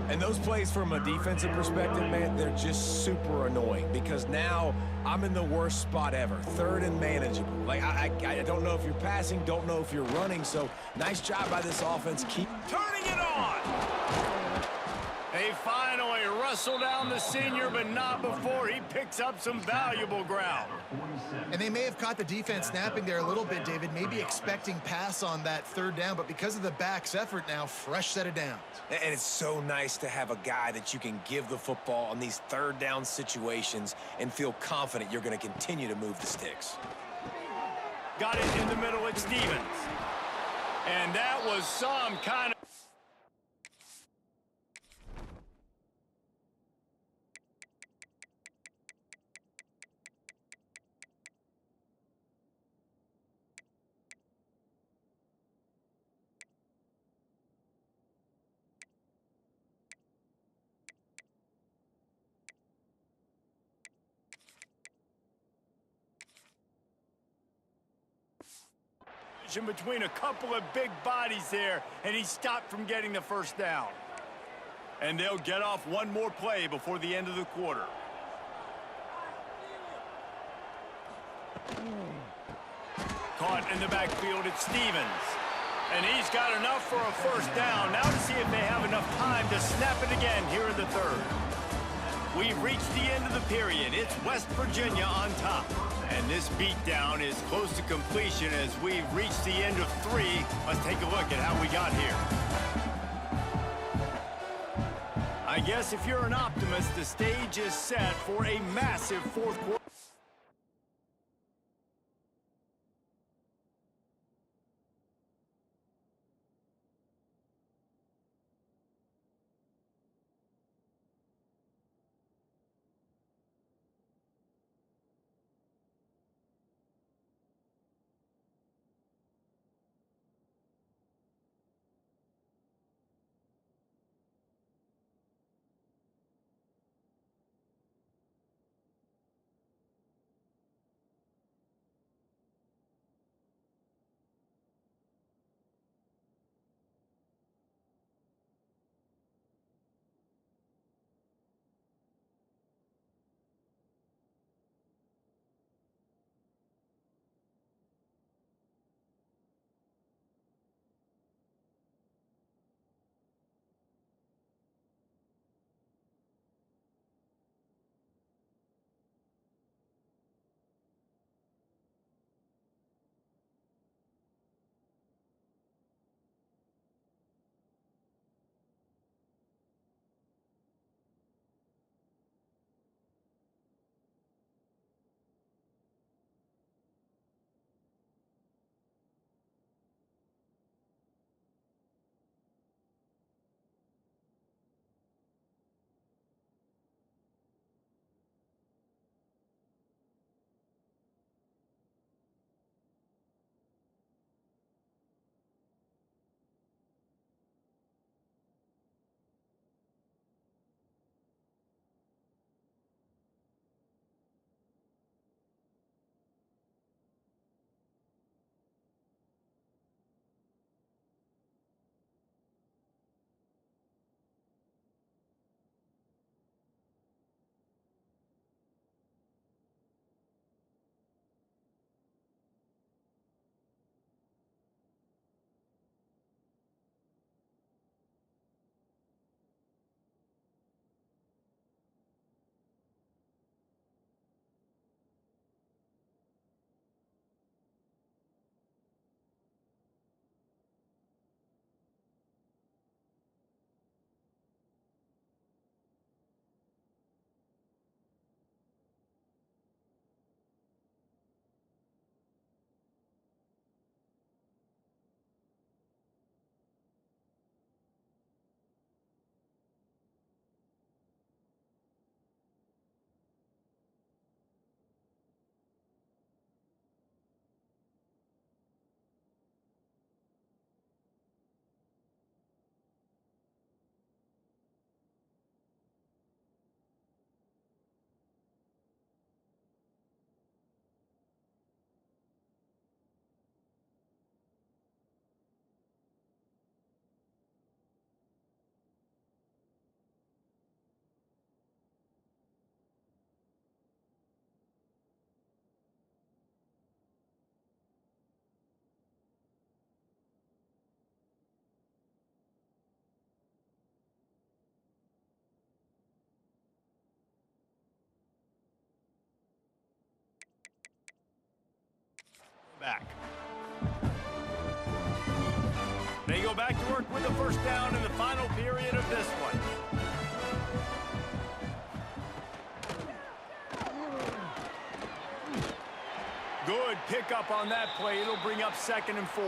Speaker 3: And those plays from a defensive perspective, man, they're just super annoying because now I'm in the worst spot ever. 3rd and manageable. Like, I don't know if you're passing, don't know if you're running, so nice job by this offense. Keep
Speaker 1: Turning it on. They finally wrestle down the senior, but not before he picks up some valuable ground.
Speaker 2: And they may have caught the defense snapping there a little bit, David, maybe expecting pass on that 3rd down, but because of the back's effort now, fresh set of downs.
Speaker 3: And it's so nice to have a guy that you can give the football on these 3rd down situations and feel confident you're going to continue to move the sticks.
Speaker 1: Got it in the middle at Stevens. And that was some kind of... between a couple of big bodies there, and he stopped from getting the 1st down. And they'll get off one more play before the end of the quarter. Caught in the backfield, it's Stevens. And he's got enough for a 1st down. Now to see if they have enough time to snap it again here in the 3rd. We've reached the end of the period. It's West Virginia on top. And this beatdown is close to completion as we've reached the end of 3. Let's take a look at how we got here. I guess if you're an optimist, the stage is set for a massive 4th quarter. back. They go back to work with the first down in the final period of this one. Good pickup on that play. It'll bring up 2nd and 4.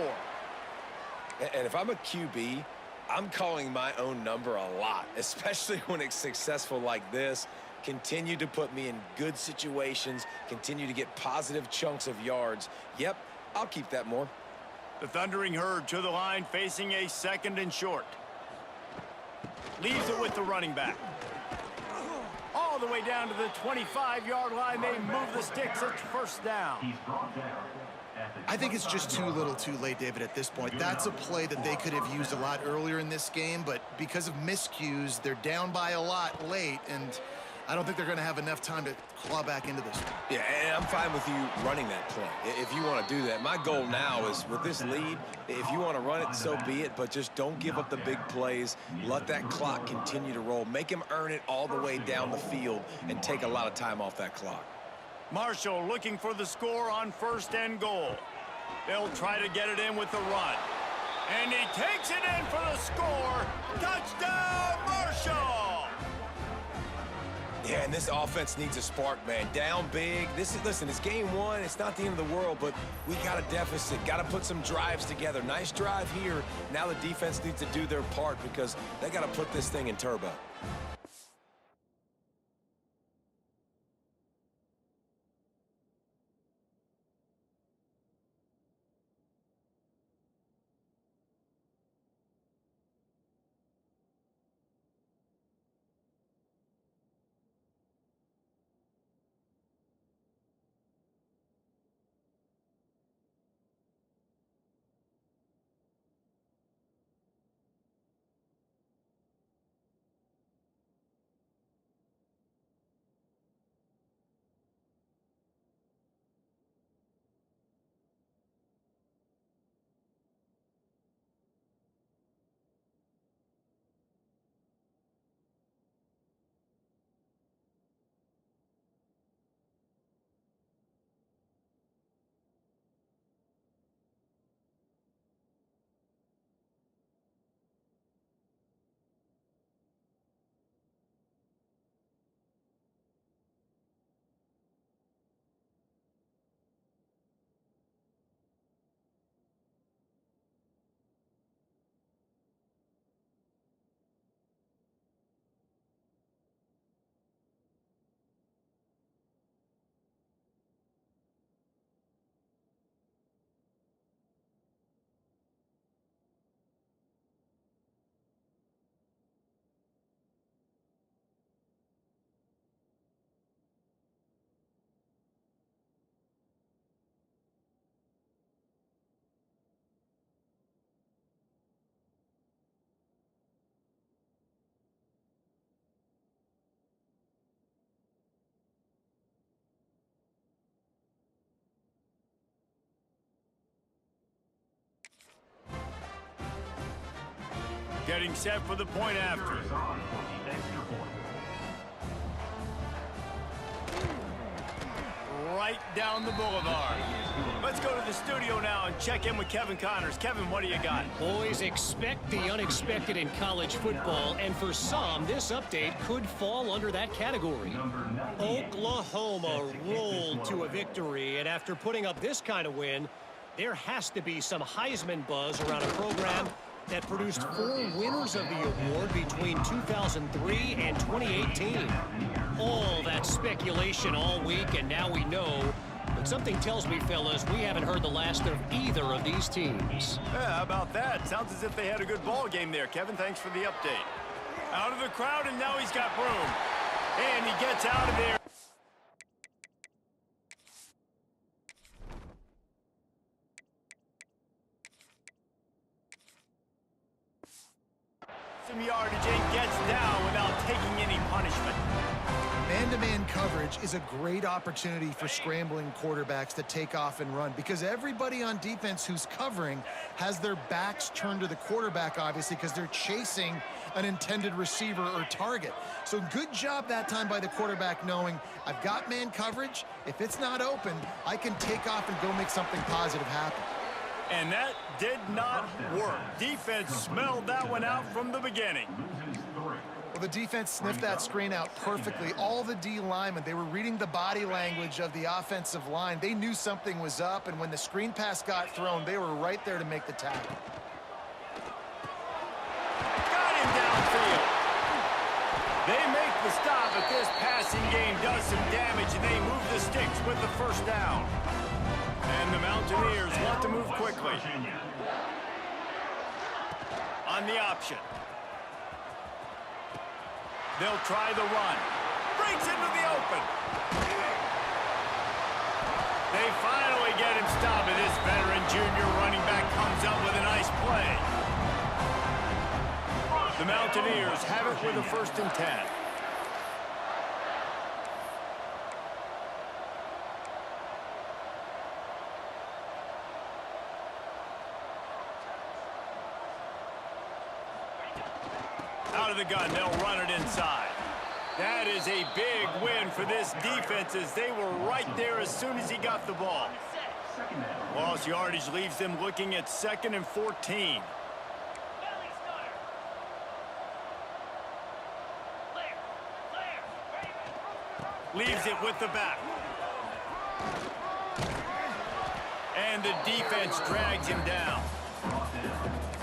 Speaker 3: And if I'm a QB, I'm calling my own number a lot, especially when it's successful like this. Continue to put me in good situations, continue to get positive chunks of yards. Yep, I'll keep that more.
Speaker 1: The Thundering Herd to the line, facing a 2nd and short. Leaves it with the running back. All the way down to the 25-yard line. They move the sticks. It's first down.
Speaker 6: He's brought down at the
Speaker 2: I think it's just too little too late, David, at this point. That's a play that they could have used a lot earlier in this game, but because of miscues, they're down by a lot late, and I don't think they're going to have enough time to claw back into this one.
Speaker 3: Yeah, and I'm fine with you running that play if you want to do that. My goal now is, with this lead, if you want to run it, so be it, but just don't give up the big plays. Let that clock continue to roll. Make him earn it all the way down the field and take a lot of time off that clock.
Speaker 1: Marshall looking for the score on 1st and goal. They'll try to get it in with the run. And he takes it in for the score. Touchdown, Marshall!
Speaker 3: Yeah, and this offense needs a spark, man. Down big. Listen, it's game 1. It's not the end of the world, but we got a deficit. Got to put some drives together. Nice drive here. Now the defense needs to do their part because they got to put this thing in turbo.
Speaker 1: Getting set for the point after.
Speaker 6: is on for the extra point.
Speaker 1: Right down the boulevard. Let's go to the studio now and check in with Kevin Connors. Kevin, what do you got?
Speaker 5: Boys, expect the unexpected in college football, and for some, this update could fall under that category. Oklahoma rolled to a victory, and after putting up this kind of win, there has to be some Heisman buzz around a program that produced 4 winners of the award between 2003 and 2018. All that speculation all week, and now we know. But something tells me, fellas, we haven't heard the last of either of these teams.
Speaker 1: Yeah, how about that? Sounds as if they had a good ball game there. Kevin, thanks for the update. Out of the crowd, and now he's got room. And he gets out of there. Some yardage and gets down without taking any punishment.
Speaker 2: Man-to-man man-to-man coverage is a great opportunity for scrambling quarterbacks to take off and run because everybody on defense who's covering has their backs turned to the quarterback, obviously, because they're chasing an intended receiver or target. So good job that time by the quarterback knowing I've got man coverage. If it's not open, I can take off and go make something positive happen.
Speaker 1: And that did not work. Defense smelled that one out from the beginning.
Speaker 2: Well, the defense sniffed that screen out perfectly. All the D linemen, they were reading the body language of the offensive line. They knew something was up, and when the screen pass got thrown, they were right there to make the tackle.
Speaker 1: Got him downfield. They make the stop, but this passing game does some damage, and they move the sticks with the first down. And the Mountaineers want to move quickly. On the option. They'll try the run. Breaks into the open. They finally get him stopped, and this veteran junior running back comes up with a nice play. The Mountaineers have it with a 1st and 10. Out of the gun, they'll run it inside. That is a big win for this defense as they were right there as soon as he got the ball. Lost yardage leaves them looking at 2nd and 14. Leaves it with the back. And the defense drags him down.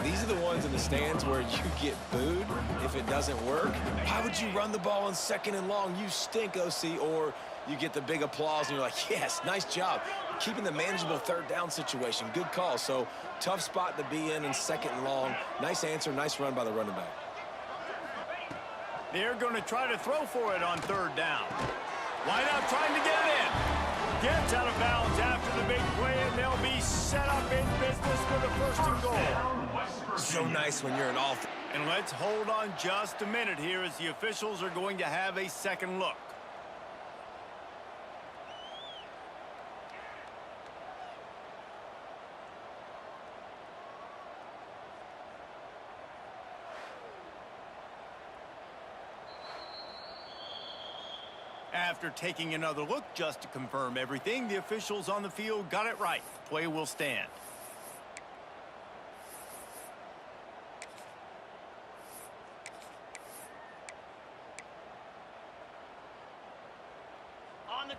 Speaker 3: These are the ones in the stands where you get booed if it doesn't work. Why would you run the ball on 2nd and long? You stink, OC. Or you get the big applause and you're like, yes, nice job. Keeping the manageable 3rd down situation. Good call. So tough spot to be in 2nd and long. Nice answer, nice run by the running back.
Speaker 1: They're going to try to throw for it on 3rd down. Wideout trying to get it in. Gets out of bounds after the big play, and they'll be set up in business with a 1st and goal.
Speaker 3: So nice when you're in all.
Speaker 1: And let's hold on just a minute here as the officials are going to have a second look. After taking another look just to confirm everything, the officials on the field got it right. Play will stand.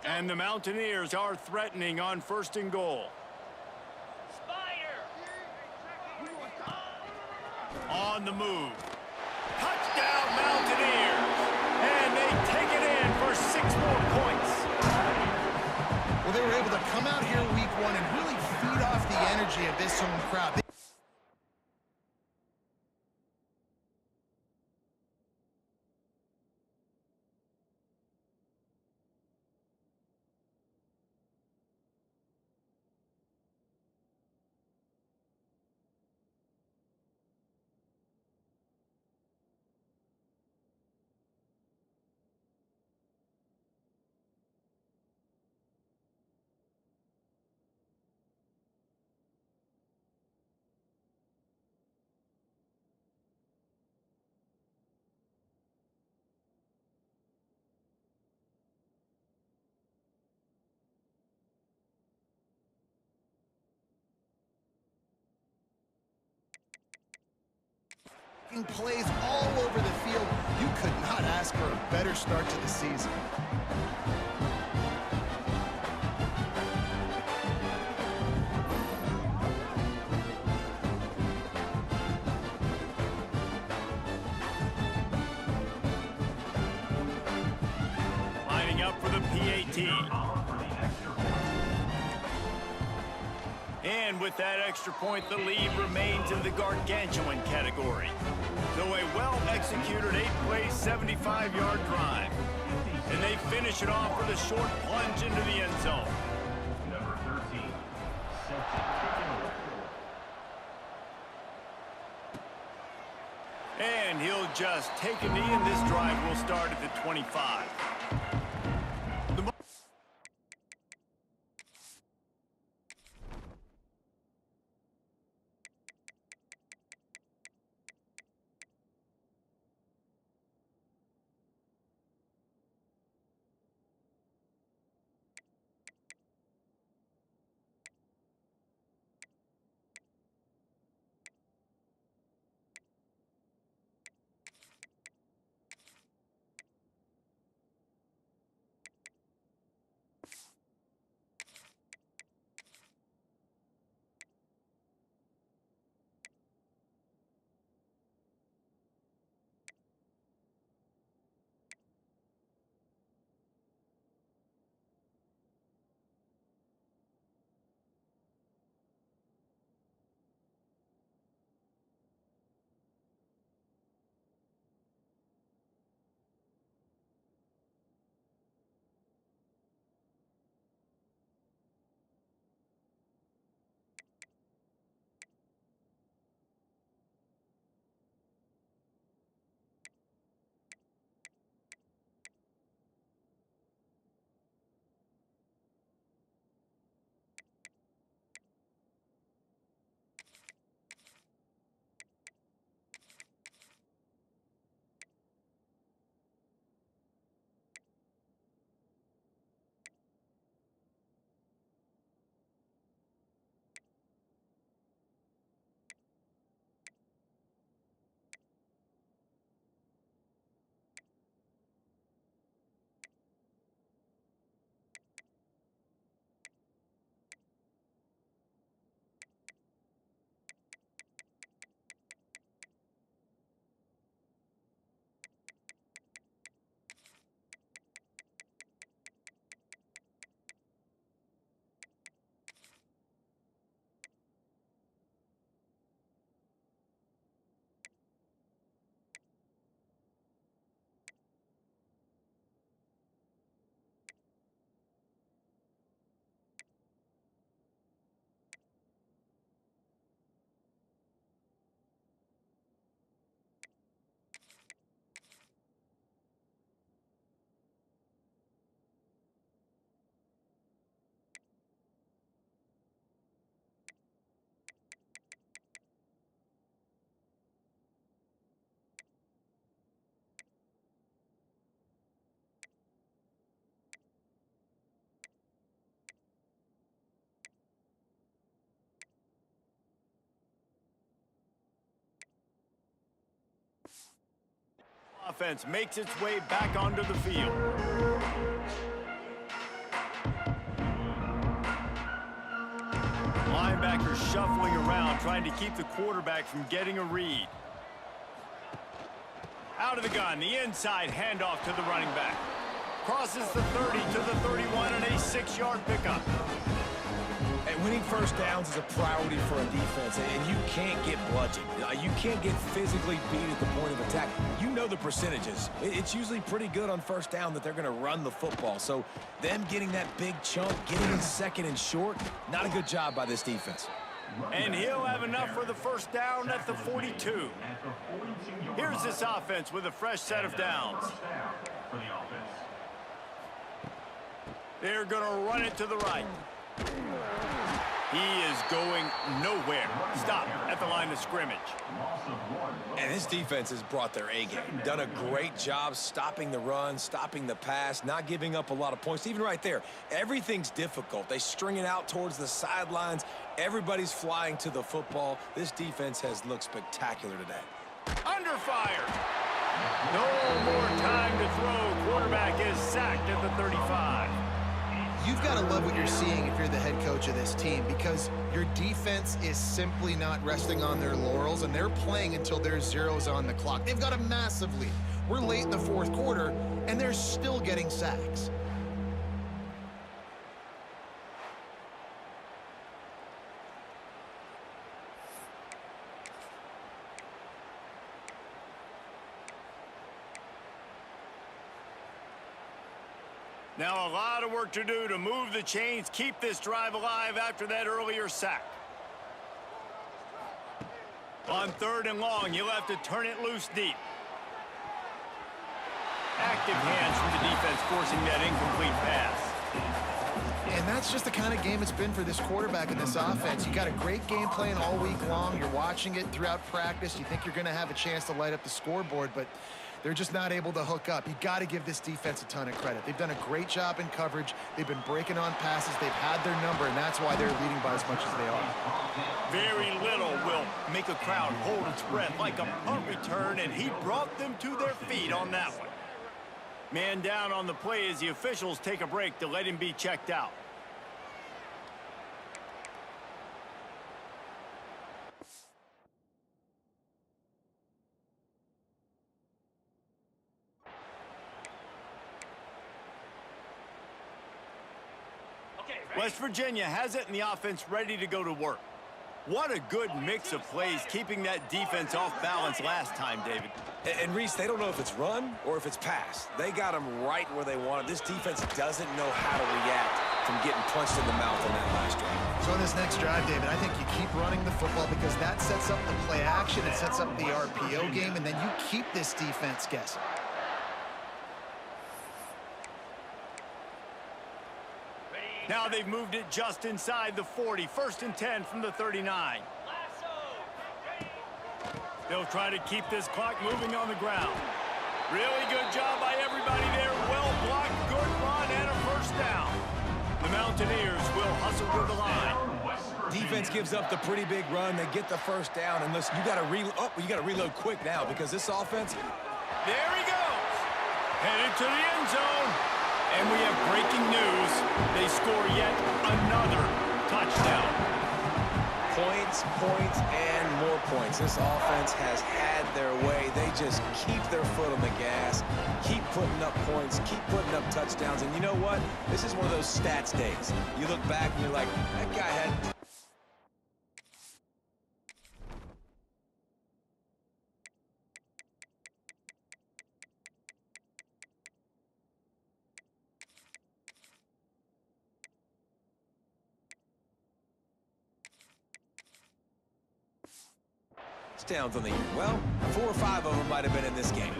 Speaker 1: And the Mountaineers are threatening on 1st and goal. On the move. Touchdown, Mountaineers! And they take it in for 6 more points.
Speaker 2: Well, they were able to come out here week 1 and really feed off the energy of this home crowd. Plays all over the field. You could not ask for a better start to the season.
Speaker 1: Lining up for the PAT. And with that extra point, the lead remains in the gargantuan category. So a well-executed 8-play, 75-yard drive. And they finish it off with a short plunge into the end zone.
Speaker 6: Number 13.
Speaker 1: And he'll just take a knee, and this drive will start at the 25. offense makes its way back onto the field. Linebacker shuffling around, trying to keep the quarterback from getting a read. Out of the gun, the inside handoff to the running back. Crosses the 30 to the 31 and a 6-yard pickup.
Speaker 3: And winning first downs is a priority for a defense, and you can't get bludgeoned. You can't get physically beat at the point of attack. You know the percentages. It's usually pretty good on first down that they're going to run the football. So them getting that big chunk, getting in second and short, not a good job by this defense.
Speaker 1: And he'll have enough for the first down at the 42. Here's this offense with a fresh set of downs. They're going to run it to the right. He is going nowhere. Stop at the line of scrimmage.
Speaker 3: And this defense has brought their A game. Done a great job stopping the run, stopping the pass, not giving up a lot of points. Even right there, everything's difficult. They string it out towards the sidelines. Everybody's flying to the football. This defense has looked spectacular today.
Speaker 1: Under fire. No more time to throw. Quarterback is sacked at the 35.
Speaker 2: You've got to love what you're seeing if you're the head coach of this team, because your defense is simply not resting on their laurels, and they're playing until there's zeros on the clock. They've got a massive lead. We're late in the fourth quarter, and they're still getting sacks.
Speaker 1: Now a lot of work to do to move the chains, keep this drive alive after that earlier sack. On 3rd and long, you'll have to turn it loose deep. Active hands from the defense forcing that incomplete pass.
Speaker 2: And that's just the kind of game it's been for this quarterback and this offense. You got a great game plan all week long. You're watching it throughout practice. You think you're going to have a chance to light up the scoreboard, but they're just not able to hook up. You got to give this defense a ton of credit. They've done a great job in coverage. They've been breaking on passes. They've had their number, and that's why they're leading by as much as they are.
Speaker 1: Very little will make a crowd hold its breath like a punt return, and he brought them to their feet on that one. Man down on the play as the officials take a break to let him be checked out. West Virginia has it, and the offense ready to go to work. What a good mix of plays, keeping that defense off balance last time, David.
Speaker 3: And Reese, they don't know if it's run or if it's pass. They got them right where they want it. This defense doesn't know how to react from getting punched in the mouth on that last drive.
Speaker 2: So in this next drive, David, I think you keep running the football because that sets up the play action, it sets up the RPO game, and then you keep this defense guessing.
Speaker 1: Now they've moved it just inside the 40. 1st and 10 from the 39. They'll try to keep this clock moving on the ground. Really good job by everybody there. Well blocked, good run, and a first down. The Mountaineers will hustle to the line.
Speaker 3: Defense gives up the pretty big run. They get the first down. And listen, you got to reload quick now because this offense.
Speaker 1: There he goes. Headed to the end zone. And we have breaking news. They score yet another touchdown.
Speaker 3: Points, points, and more points. This offense has had their way. They just keep their foot on the gas, keep putting up points, keep putting up touchdowns. And you know what? This is one of those stats days. You look back and you're like, that guy had... touchdowns on the year. Well, 4 or 5 of them might have been in this game.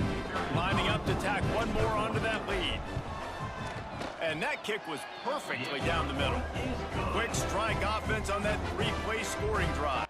Speaker 1: Lining up to tack one more onto that lead. And that kick was perfectly down the middle. Quick strike offense on that 3-play scoring drive.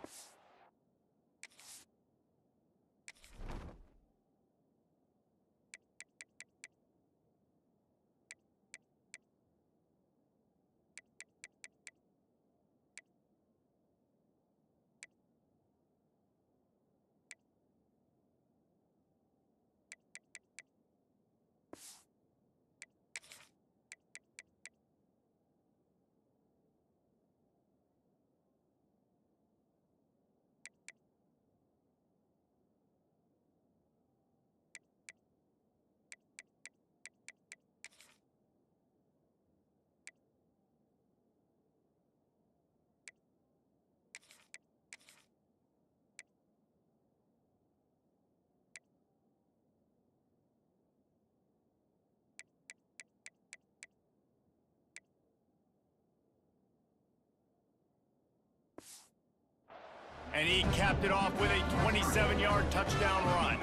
Speaker 1: And he capped it off with a 27-yard touchdown run.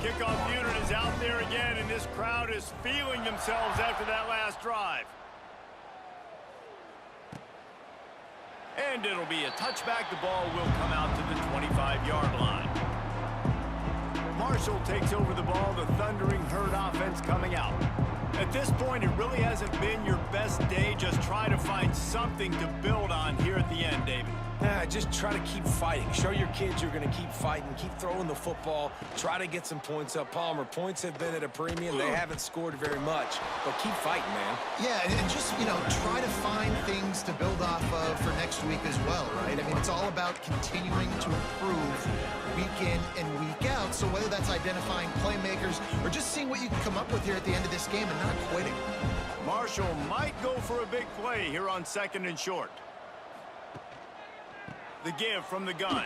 Speaker 1: Kickoff unit is out there again, and this crowd is feeling themselves after that last drive. And it'll be a touchback. The ball will come out to the 25-yard line. Marshall takes over the ball. The Thundering Herd offense coming out. At this point, it really hasn't been your best day. Just try to find something to build on here at the end, David.
Speaker 3: Just try to keep fighting. Show your kids you're going to keep fighting. Keep throwing the football. Try to get some points up. Palmer, points have been at a premium. They haven't scored very much, but keep fighting, man.
Speaker 2: Yeah, and just, try to find things to build off of for next week as well, right? I mean, it's all about continuing to improve week in and week out. So whether that's identifying playmakers or just seeing what you can come up with here at the end of this game and not quitting.
Speaker 1: Marshall might go for a big play here on 2nd and short. The give from the gun.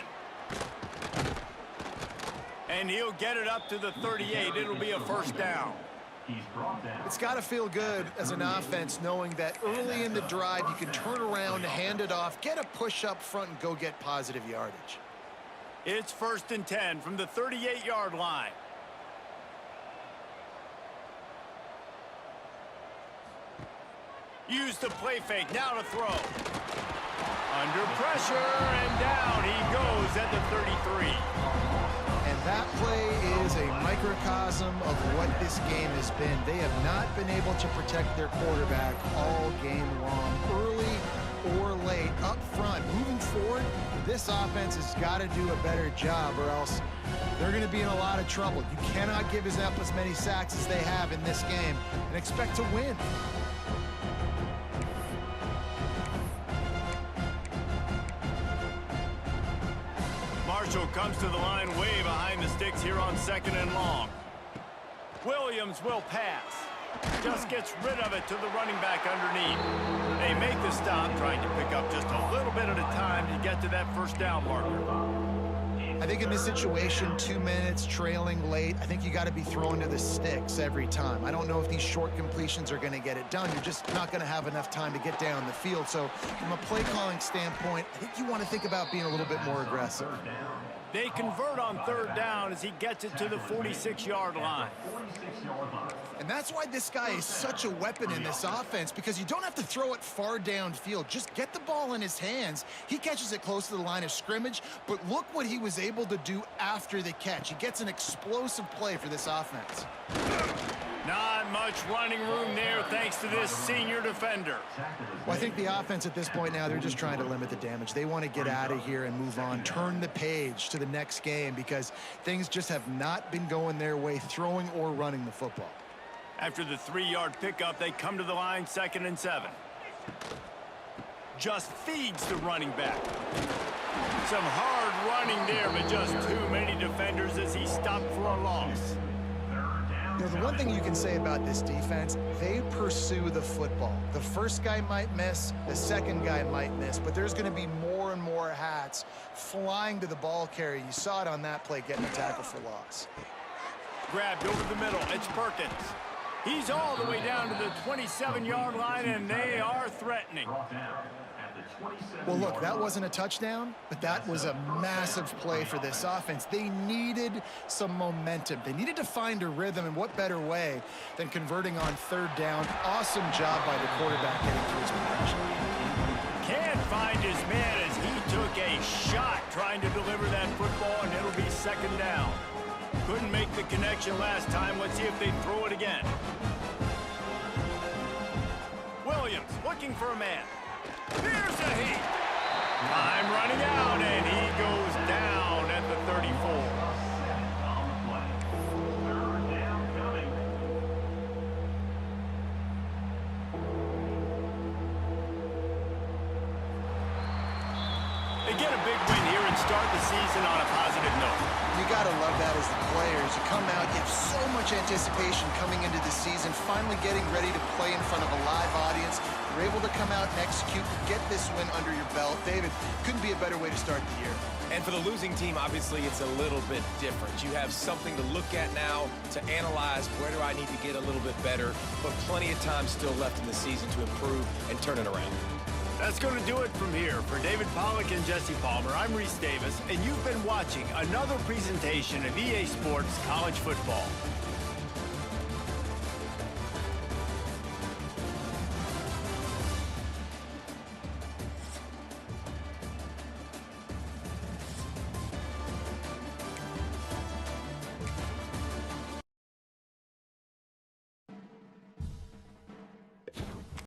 Speaker 1: And he'll get it up to the 38. It'll be a first down.
Speaker 2: It's got to feel good as an offense knowing that early in the drive you can turn around, hand it off, get a push up front, and go get positive yardage.
Speaker 1: It's 1st and 10 from the 38-yard line. Use the play fake. Now to throw. Under pressure, and down he goes at the 33.
Speaker 2: And that play is a microcosm of what this game has been. They have not been able to protect their quarterback all game long, early or late, up front. Moving forward, this offense has got to do a better job, or else they're going to be in a lot of trouble. You cannot give us up as many sacks as they have in this game and expect to win.
Speaker 1: Marshall comes to the line way behind the sticks here on 2nd and long. Williams will pass. Just gets rid of it to the running back underneath. They make the stop, trying to pick up just a little bit at a time to get to that first down marker.
Speaker 2: I think in this situation, 2 minutes, trailing late, I think you got to be throwing to the sticks every time. I don't know if these short completions are going to get it done. You're just not going to have enough time to get down the field. So from a play calling standpoint, I think you want to think about being a little bit more aggressive.
Speaker 1: They convert on 3rd down as he gets it to the 46-yard line.
Speaker 2: And that's why this guy is such a weapon in this offense, because you don't have to throw it far downfield. Just get the ball in his hands. He catches it close to the line of scrimmage, but look what he was able to do after the catch. He gets an explosive play for this offense.
Speaker 1: Not much running room there thanks to this senior defender.
Speaker 2: Well, I think the offense at this point now, they're just trying to limit the damage. They want to get out of here and move on, turn the page to the next game, because things just have not been going their way, throwing or running the football.
Speaker 1: After the 3-yard pickup, they come to the line 2nd and 7. Just feeds the running back. Some hard running there, but just too many defenders as he stopped for a loss.
Speaker 2: The one thing you can say about this defense, they pursue the football. The first guy might miss, the second guy might miss, but there's going to be more and more hats flying to the ball carrier. You saw it on that play, getting a tackle for loss.
Speaker 1: Grabbed over the middle. It's Perkins. He's all the way down to the 27-yard line, and they are threatening.
Speaker 2: Well, look, that wasn't a touchdown, but that was a massive play for this offense. They needed some momentum. They needed to find a rhythm, and what better way than converting on 3rd down. Awesome job by the quarterback getting to his protection.
Speaker 1: Can't find his man as he took a shot trying to deliver that football, and it'll be 2nd down. Couldn't make the connection last time. Let's see if they throw it again. Williams looking for a man. Here's a heat. Time running out, and he goes down at the 34. They get a big win here and start the season on a positive note.
Speaker 2: You got to love that as the players. You come out, you have so much anticipation coming into the season, finally getting ready to play in front of a live audience. You're able to come out and execute, get this win under your belt. David, couldn't be a better way to start the year.
Speaker 3: And for the losing team, obviously, it's a little bit different. You have something to look at now, to analyze where do I need to get a little bit better, but plenty of time still left in the season to improve and turn it around.
Speaker 1: That's going to do it from here. For David Pollack and Jesse Palmer, I'm Reese Davis, and you've been watching another presentation of EA Sports College Football.